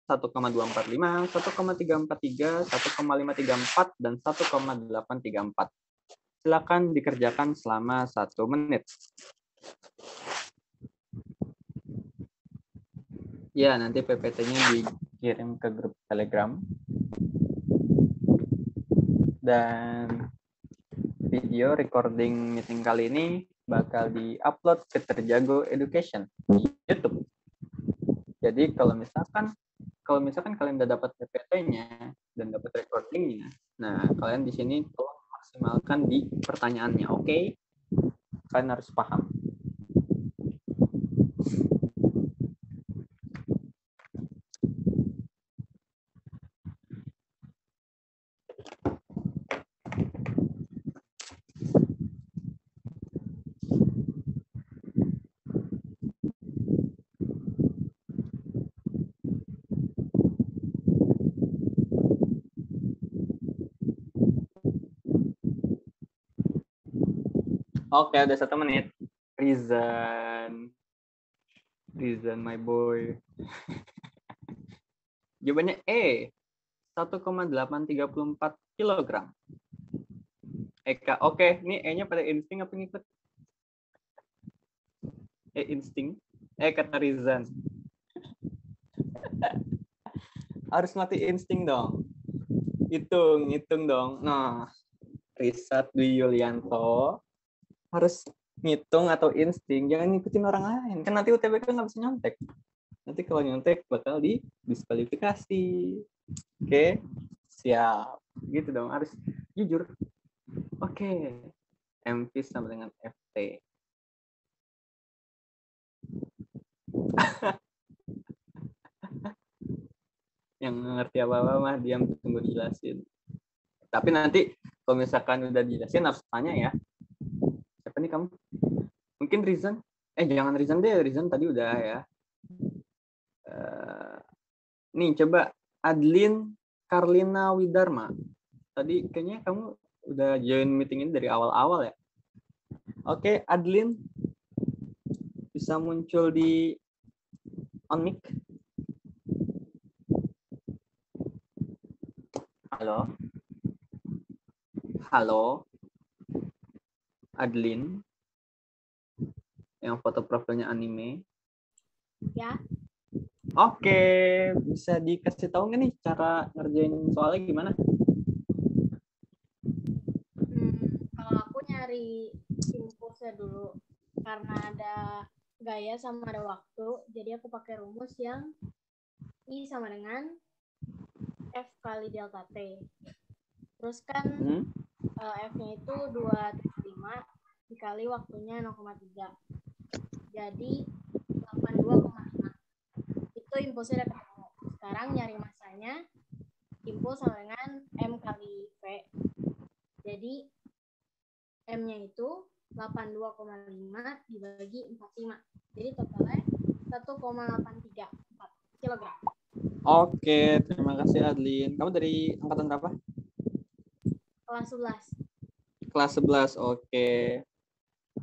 [SPEAKER 1] 1,245, 1,343, 1,534, dan 1,834. Silakan dikerjakan selama 1 menit. Ya, nanti PPT-nya dikirim ke grup Telegram. Dan video recording meeting kali ini bakal di-upload ke Terjago Education di YouTube. Jadi kalau misalkan kalian udah dapat PPT-nya dan dapat recording-nya, nah kalian di sini tolong maksimalkan di pertanyaannya, oke? Kalian harus paham. Oke, udah 1 menit. Rizan my boy. Jawabannya E, 1,834 kilogram. Eka, oke. Ini E-nya pada insting apa ngikut? Insting. Kata Rizan. Harus mati insting dong. Hitung dong. Nah, Risat Dwi Yulianto harus ngitung atau insting, jangan ngikutin orang lain. Kan nanti UTBK nggak bisa nyontek. Nanti kalau nyontek bakal didiskualifikasi. Oke, siap. Gitu dong, harus jujur. Oke, MV sama dengan FT. Yang ngerti apa-apa mah diam, tunggu dijelasin. Tapi nanti kalau misalkan udah dijelasin harus tanya ya. Siapa nih kamu? Mungkin Rizan? Jangan Rizan deh, Rizan tadi udah ya. Nih coba Adlin Karlina Widarma. Tadi kayaknya kamu udah join meeting ini dari awal-awal ya. Oke, Adlin bisa muncul di on mic. Halo. Halo. Adlin. Yang foto profilnya anime.
[SPEAKER 3] Ya.
[SPEAKER 1] Oke, bisa dikasih tahu nggak nih cara ngerjain soalnya gimana?
[SPEAKER 5] Kalau aku nyari impulsnya dulu, karena ada gaya sama ada waktu, jadi aku pakai rumus yang I sama dengan F kali delta T. Terus kan F-nya itu 2,5 dikali waktunya 0,3. Jadi 82,5. Itu impulsnya udah ketemu. Sekarang nyari masanya, impuls sama dengan M kali V. Jadi M-nya itu 82,5 dibagi 45. Jadi totalnya 1,834 kilogram.
[SPEAKER 1] Oke, terima kasih Adlin. Kamu dari angkatan berapa?
[SPEAKER 5] Kelas 11.
[SPEAKER 1] Kelas 11, oke.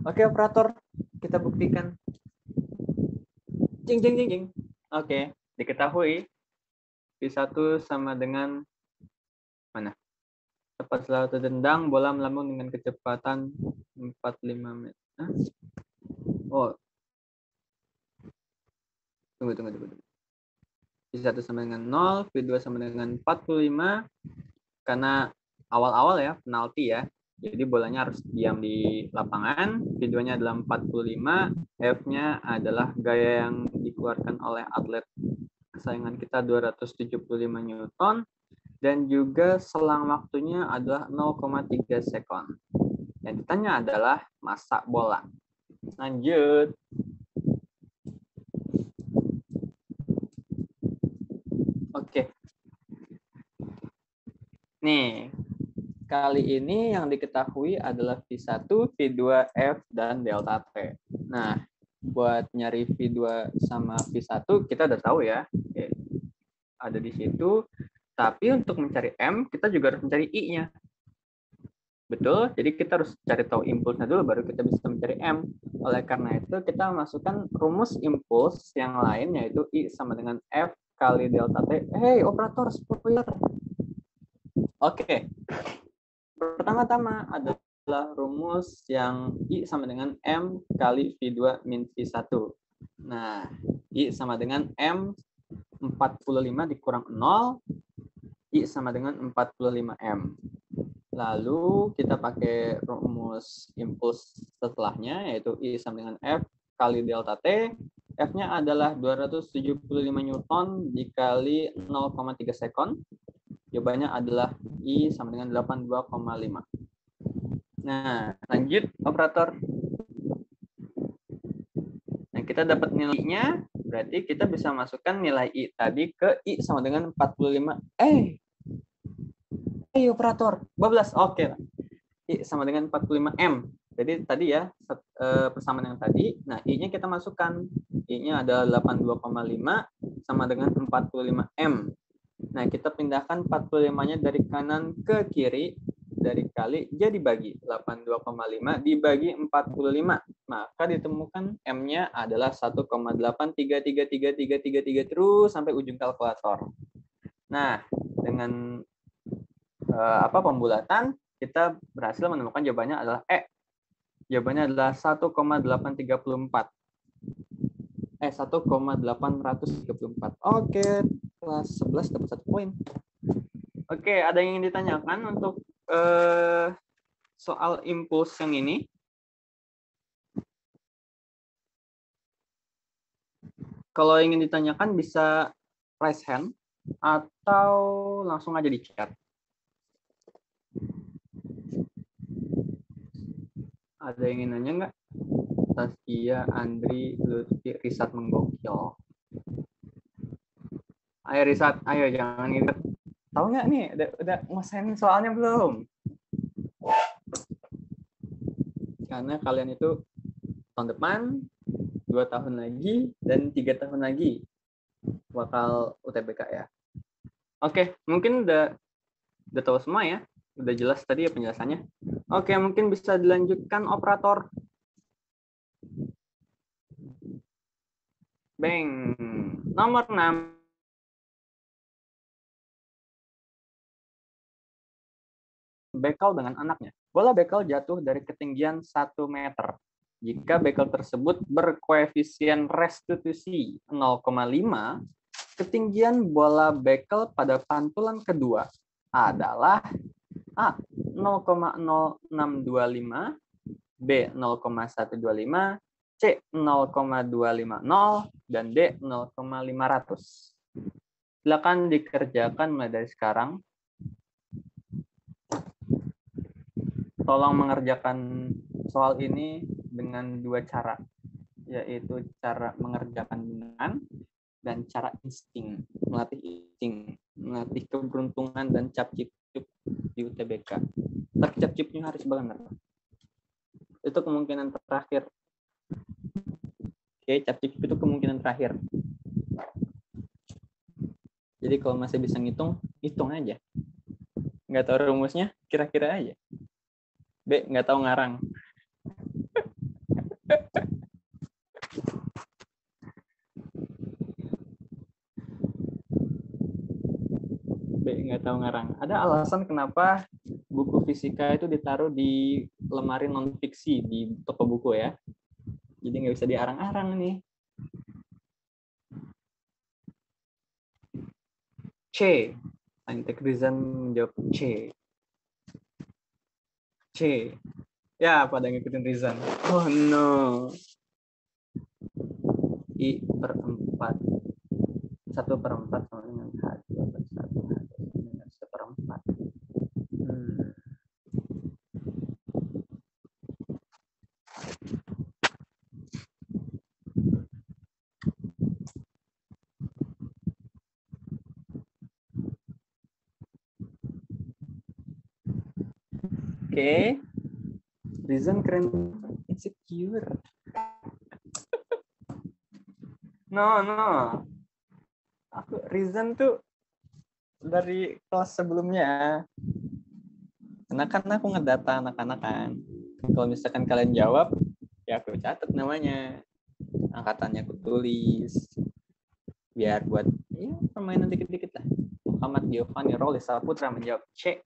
[SPEAKER 1] Oke, operator, kita buktikan. Jing, jing, jing, jing. Oke, diketahui V1 sama dengan mana? Tepat setelah tendang, bola melambung dengan kecepatan 45 meter. Hah? Oh. Tunggu. V1 sama dengan 0, V2 sama dengan 45. Karena awal-awal ya, penalti ya. Jadi bolanya harus diam di lapangan. V2-nya adalah 45. F-nya adalah gaya yang dikeluarkan oleh atlet kesayangan kita 275 Newton. Dan juga selang waktunya adalah 0,3 sekon. Yang ditanya adalah massa bola. Lanjut. Oke. Nih, kali ini yang diketahui adalah V1, V2, F, dan delta T. Nah, buat nyari V2 sama V1 kita udah tahu ya. Oke. Ada di situ. Tapi untuk mencari M, kita juga harus mencari I-nya. Betul? Jadi kita harus cari tahu impulsnya dulu, baru kita bisa mencari M. Oleh karena itu, kita masukkan rumus impuls yang lain, yaitu I sama dengan F kali delta T. Hey, operator, spoiler. Oke. Pertama-tama ada adalah rumus yang I sama dengan M kali V2 min V1. Nah, I sama dengan M 45 dikurang 0, I sama dengan 45M. Lalu kita pakai rumus impuls setelahnya, yaitu I sama dengan F kali delta T. F-nya adalah 275 Newton dikali 0,3 sekon. Jawabannya adalah I sama dengan 82,5. Nah, lanjut operator. Nah, kita dapat nilainya, berarti kita bisa masukkan nilai I tadi ke I sama dengan 45. Operator, 12. Oke. I sama dengan 45M. Jadi tadi ya, persamaan yang tadi. Nah, I-nya kita masukkan. I-nya adalah 82,5 sama dengan 45M. Nah, kita pindahkan 45-nya dari kanan ke kiri, dari kali jadi bagi. 82,5 dibagi 45. Maka ditemukan M-nya adalah 1,8333333 terus sampai ujung kalkulator. Nah, dengan pembulatan, kita berhasil menemukan jawabannya adalah E. Jawabannya adalah 1,834. 1,834. Oke, kelas 11 dapat 1 poin. Oke, ada yang ingin ditanyakan untuk soal impuls yang ini? Kalau ingin ditanyakan bisa raise hand atau langsung aja di chat. Ada yang ingin nanya nggak? Taskia, Andri, Lutfi, Risat menggokil. Ayo Risat, ayo jangan ngikut. Tahu nggak nih, udah nguasain soalnya belum? Karena kalian itu tahun depan, 2 tahun lagi, dan 3 tahun lagi bakal UTBK ya. Oke, mungkin udah tahu semua ya. Udah jelas tadi ya penjelasannya. Oke, mungkin bisa dilanjutkan operator. Bang, nomor 6. Bekel dengan anaknya. Bola bekel jatuh dari ketinggian 1 meter. Jika bekel tersebut berkoefisien restitusi 0,5, ketinggian bola bekel pada pantulan kedua adalah A. 0,0625, B. 0,125, C. 0,250, dan D. 0,500. Silakan dikerjakan mulai dari sekarang. Tolong mengerjakan soal ini dengan 2 cara, yaitu cara mengerjakan dengan dan cara insting, melatih insting, melatih keberuntungan dan capcip di UTBK. Tapi capcipnya harus benar. Itu kemungkinan terakhir. Oke, capcip itu kemungkinan terakhir. Jadi kalau masih bisa ngitung, hitung aja. Nggak tahu rumusnya, kira-kira aja. B, nggak tahu ngarang. B, nggak tahu ngarang. Ada alasan kenapa buku fisika itu ditaruh di lemari non-fiksi di toko buku ya. Jadi nggak bisa diarang-arang nih. C. Saintek Rizan menjawab C. C. Ya, pada ngikutin Rizan. Oh no. I per 4. 1/4 sama dengan H2 per 1. H2 dengan 1/4. Oke. Rizan keren. Insecure. No. Rizan tuh dari kelas sebelumnya. Karena kan aku ngedata anak-anak kan. Kalau misalkan kalian jawab, ya aku catat namanya. Angkatannya aku tulis. Biar buat ya permainan dikit-dikit lah. Muhammad Giovanni Rolly Saputra menjawab C.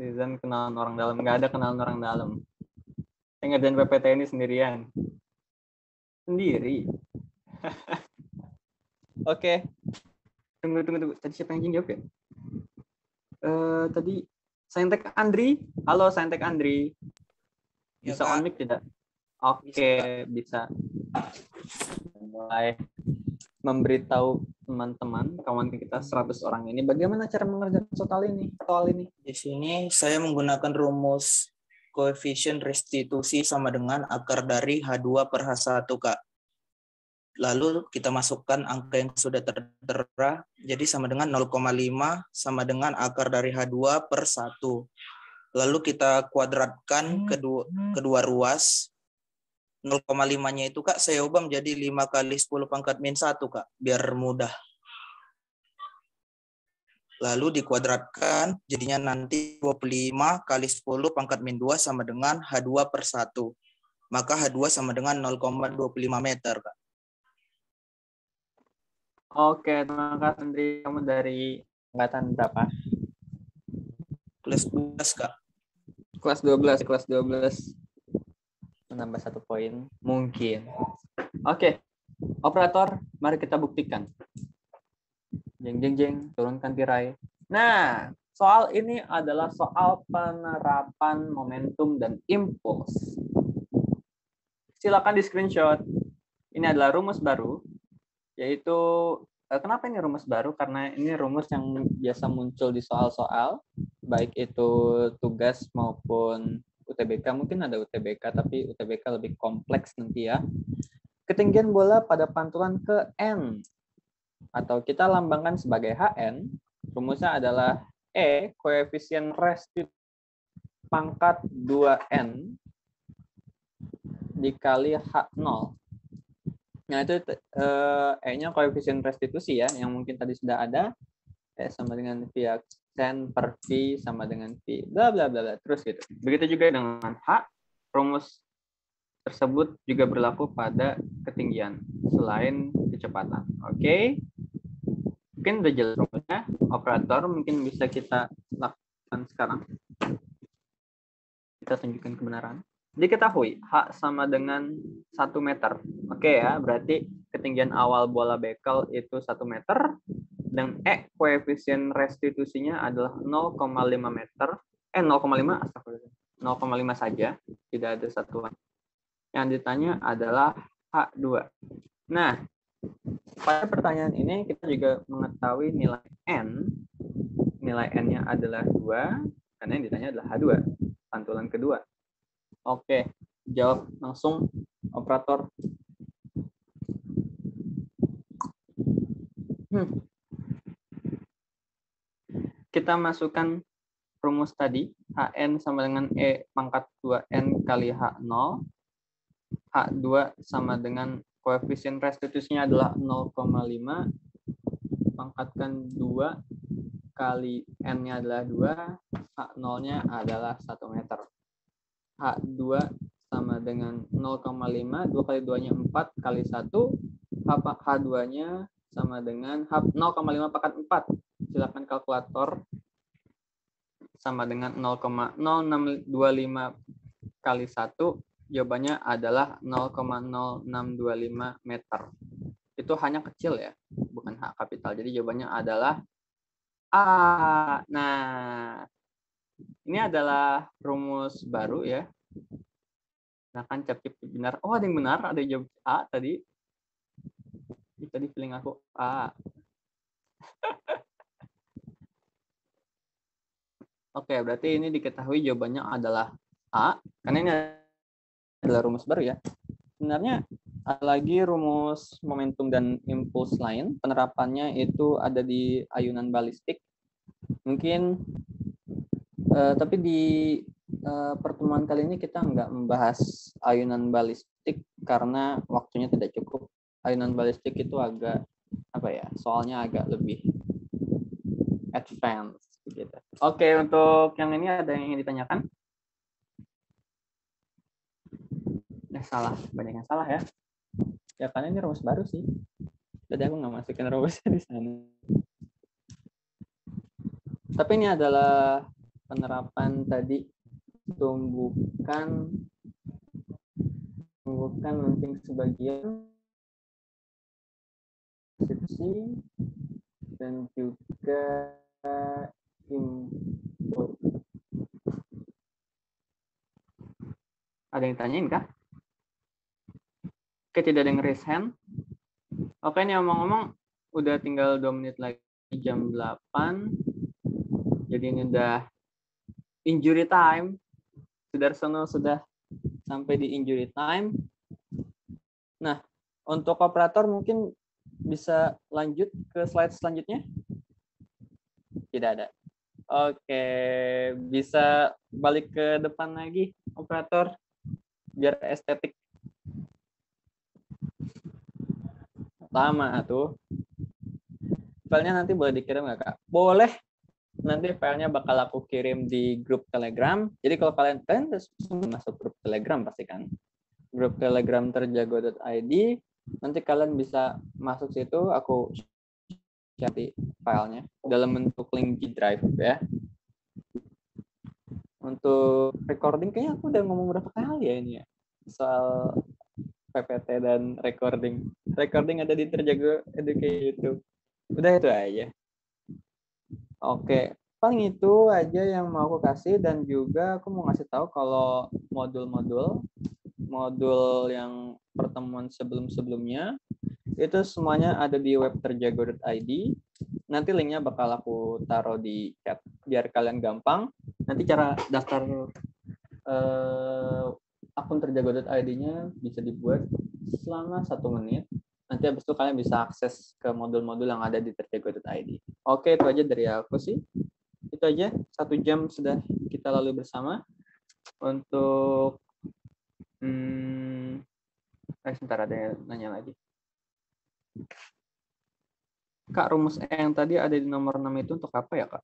[SPEAKER 1] Rizan kenalan orang dalam. Nggak ada kenalan orang dalam. Saya ngerjain PPT ini sendirian. Sendiri. Oke. Tunggu. Tadi siapa yang jawab ya? Tadi Saintek Andri. Halo Saintek Andri. Bisa on mic tidak? Oke, bisa. Mulai memberitahu teman-teman, kawan kita 100 orang ini bagaimana cara mengerjakan soal ini.
[SPEAKER 6] Di sini saya menggunakan rumus koefisien restitusi sama dengan akar dari H2 per H1, Kak. Lalu kita masukkan angka yang sudah tertera, jadi sama dengan 0,5 sama dengan akar dari H2 per 1. Lalu kita kuadratkan kedua ruas. 0,5-nya itu, Kak, saya ubah menjadi 5 kali 10 pangkat min 1, Kak, biar mudah. Lalu dikuadratkan, jadinya nanti 25 kali 10 pangkat min 2 sama dengan H2 per 1. Maka H2 sama dengan 0,25 meter, Kak.
[SPEAKER 1] Oke, terima kasih Andri. Kamu dari angkatan berapa?
[SPEAKER 6] Kelas 12, Kak.
[SPEAKER 1] Kelas 12. Menambah 1 poin. Mungkin. Oke. Operator, mari kita buktikan. Jeng. Turunkan tirai. Nah, soal ini adalah soal penerapan momentum dan impuls. Silakan di screenshot. Ini adalah rumus baru. Yaitu, kenapa ini rumus baru? Karena ini rumus yang biasa muncul di soal-soal. Baik itu tugas maupun UTBK, mungkin ada UTBK, tapi UTBK lebih kompleks nanti ya. Ketinggian bola pada pantulan ke N, atau kita lambangkan sebagai HN, rumusnya adalah E, koefisien restitusi pangkat 2N dikali H0. Nah, itu E-nya koefisien restitusi ya, yang mungkin tadi sudah ada. E sama dengan V Sen per V sama dengan V, bla bla bla, terus gitu. Begitu juga dengan H, rumus tersebut juga berlaku pada ketinggian selain kecepatan. Oke. Mungkin udah jelas rumusnya. Operator mungkin bisa kita lakukan sekarang. Kita tunjukkan kebenaran. Diketahui H sama dengan 1 meter. Oke ya, berarti ketinggian awal bola bekel itu 1 meter. Dan E koefisien restitusinya adalah 0,5 meter. 0,5 saja, tidak ada satuan. Yang ditanya adalah H2. Nah, pada pertanyaan ini kita juga mengetahui nilai N. Nilai N-nya adalah 2, karena yang ditanya adalah H2, pantulan kedua. Oke, jawab langsung operator. Kita masukkan rumus tadi, HN sama dengan E pangkat 2N kali H0. H2 sama dengan koefisien restitusinya adalah 0,5. Pangkatkan 2 kali N-nya adalah 2. H0-nya adalah 1 meter. H2 sama dengan 0,5. 2 kali 2-nya 4 kali 1. H2-nya sama dengan 0,5 pangkat 4. Silakan kalkulator. Sama dengan 0,0625 kali 1. Jawabannya adalah 0,0625 meter. Itu hanya kecil ya, bukan H kapital. Jadi jawabannya adalah A. Nah, ini adalah rumus baru ya. Nah kan cap-cap benar. Oh, ada yang benar, ada yang jawab A tadi. Tadi feeling aku A. Oke, berarti ini diketahui jawabannya adalah A, karena ini adalah rumus baru ya. Sebenarnya ada lagi rumus momentum dan impuls lain. Penerapannya itu ada di ayunan balistik. Mungkin, tapi di pertemuan kali ini kita nggak membahas ayunan balistik karena waktunya tidak cukup. Ayunan balistik itu agak, soalnya agak lebih advance. Gitu. Oke, untuk yang ini ada yang ingin ditanyakan? Salah, banyak yang salah ya. Ya karena ini rumus baru sih. Jadi aku nggak masukin rumusnya di sana. Tapi ini adalah penerapan tadi tumbuhkan penting sebagian persepsi dan juga input. Ada yang tanyain kah? Oke, tidak ada yang raise hand. Oke, ini ngomong-ngomong udah tinggal 2 menit lagi jam 8. Jadi ini udah injury time. Sudarsono sudah sampai di injury time. Nah, untuk operator mungkin bisa lanjut ke slide selanjutnya? Tidak ada. Oke, bisa balik ke depan lagi, operator, biar estetik. Lama tuh. Filenya nanti boleh dikirim nggak, Kak? Boleh. Nanti filenya bakal aku kirim di grup Telegram. Jadi kalau kalian masuk grup Telegram pasti kan. Grup Telegram terjago.id. Nanti kalian bisa masuk situ, aku cari filenya dalam bentuk link G Drive ya. Untuk recording kayaknya aku udah ngomong berapa kali ya ini ya soal PPT dan recording. Recording ada di Terjago Educate YouTube. Udah itu aja. Oke, paling itu aja yang mau aku kasih, dan juga aku mau ngasih tahu kalau modul yang pertemuan sebelum-sebelumnya itu semuanya ada di web terjago.id. Nanti linknya bakal aku taruh di chat biar kalian gampang. Nanti cara daftar akun terjago.id-nya bisa dibuat selama 1 menit. Nanti habis itu kalian bisa akses ke modul-modul yang ada di terjago.id. Oke, itu aja dari aku sih. Itu aja, 1 jam sudah kita lalui bersama. Untuk sebentar, ada yang nanya lagi. Kak, rumus E yang tadi ada di nomor 6 itu untuk apa ya, Kak?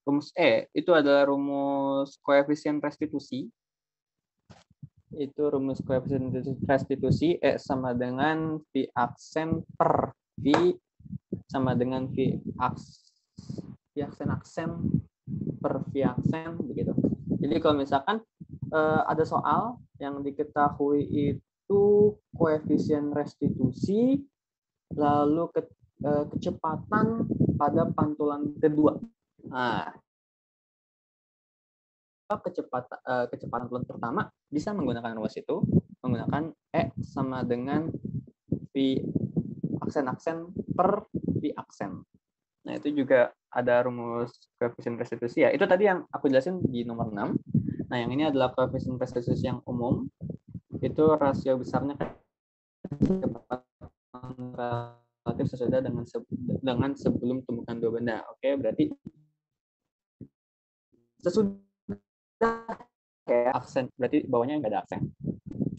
[SPEAKER 1] Rumus E itu adalah rumus koefisien restitusi. Itu rumus koefisien restitusi E sama dengan V aksen per V sama dengan V aksen per V aksen begitu. Jadi kalau misalkan ada soal yang diketahui itu koefisien restitusi lalu kecepatan pada pantulan kedua. Nah, kecepatan pantulan pertama bisa menggunakan rumus itu, menggunakan E sama dengan V aksen per V aksen. Nah, itu juga ada rumus koefisien restitusi ya. Itu tadi yang aku jelasin di nomor 6. Nah, yang ini adalah koefisien restitusi yang umum. Itu rasio besarnya kecepatan relatif sesuai dengan sebelum temukan dua benda. Oke, berarti sesudah kayak aksen, berarti bawahnya nggak ada aksen.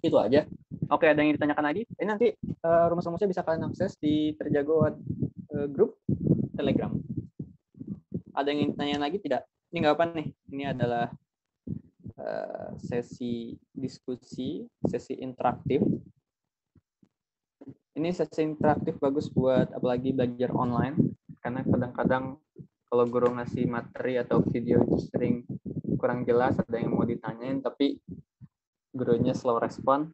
[SPEAKER 1] Itu aja. Oke, ada yang ditanyakan lagi? Ini nanti rumus-rumusnya bisa kalian akses di Terjago grup Telegram. Ada yang ingin tanya lagi tidak? Ini nggak apa nih? Ini adalah sesi diskusi, sesi interaktif. Ini sesi interaktif bagus buat apalagi belajar online, karena kadang-kadang kalau guru ngasih materi atau video itu sering kurang jelas, ada yang mau ditanyain tapi gurunya slow respon,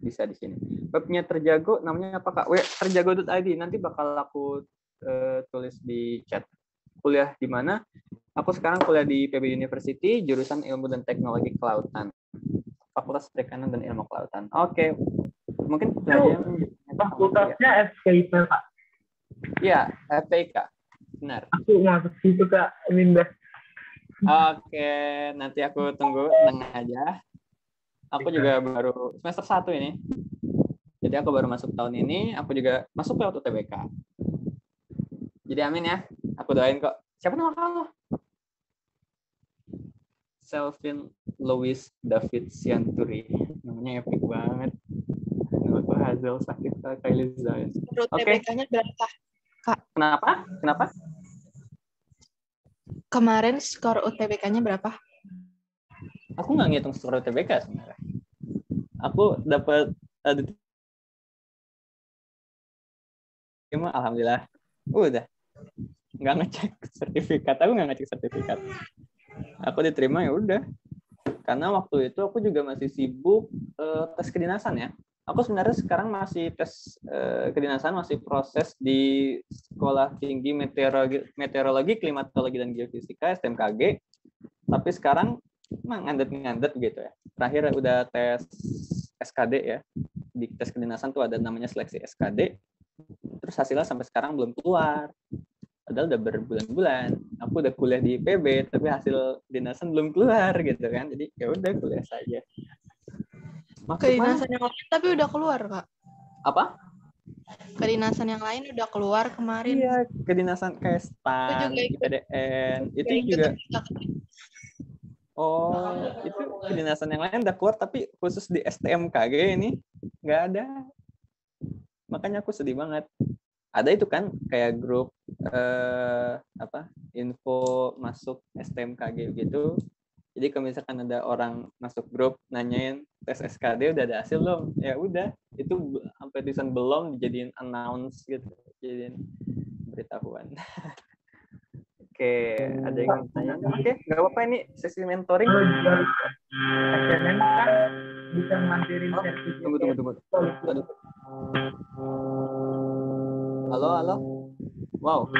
[SPEAKER 1] bisa di sini. Webnya Terjago namanya apa, Kak? Terjago.id. Nanti bakal aku tulis di chat. Kuliah di mana? Aku sekarang kuliah di PB University, jurusan Ilmu dan Teknologi Kelautan. Fakultas Perikanan dan Ilmu Kelautan. Oke. Mungkin belajar
[SPEAKER 7] fakultasnya FPIK, Pak.
[SPEAKER 1] Iya, FPIK. Benar.
[SPEAKER 7] Aku masuk situ, Kak. Minda.
[SPEAKER 1] Oke, nanti aku tunggu, tenang aja. Aku juga baru semester 1 ini. Jadi aku baru masuk tahun ini, aku juga masuk lewat UTBK. Jadi amin ya. Aku doain kok. Siapa nama kamu? Selvin Louis David Sianturi. Namanya epic banget. Nama gue Hazel Sakit Kylie Zayas. Oke.
[SPEAKER 8] UTBK-nya berapa, Kak?
[SPEAKER 1] Kenapa?
[SPEAKER 8] Kemarin skor UTBK-nya berapa?
[SPEAKER 1] Aku nggak ngitung skor UTBK sebenarnya. Aku dapat alhamdulillah. Udah. Nggak ngecek sertifikat. Aku nggak ngecek sertifikat. Aku diterima ya udah. Karena waktu itu aku juga masih sibuk tes kedinasan ya. Aku sebenarnya sekarang masih tes kedinasan, masih proses di Sekolah Tinggi Meteorologi, Klimatologi dan Geofisika (STMKG). Tapi sekarang ngandet gitu ya. Terakhir udah tes SKD ya. Di tes kedinasan tuh ada namanya seleksi SKD. Terus hasilnya sampai sekarang belum keluar. Padahal udah berbulan-bulan. Aku udah kuliah di IPB, tapi hasil kedinasan belum keluar gitu kan. Jadi ya udah kuliah saja.
[SPEAKER 8] Kedinasan yang lain tapi udah keluar, Kak.
[SPEAKER 1] Apa?
[SPEAKER 8] Kedinasan yang lain udah keluar kemarin.
[SPEAKER 1] Iya, kedinasan kayak STAN, IPDN, itu juga. Oh, itu kedinasan yang lain udah keluar, tapi khusus di STMKG ini nggak ada. Makanya aku sedih banget. Ada itu kan kayak grup info masuk STMKG gitu. Jadi kalau misalkan ada orang masuk grup nanyain tes SKD udah ada hasil belum? Ya udah, itu sampai tulisan belum dijadiin announce gitu, jadiin beritahuan. Oke, ada yang mau tanya? Oke, nggak apa-apa, ini sesi mentoring.
[SPEAKER 7] SNM kan bisa mandiri sertifikat.
[SPEAKER 1] Tunggu. Aduh. Halo. Wow.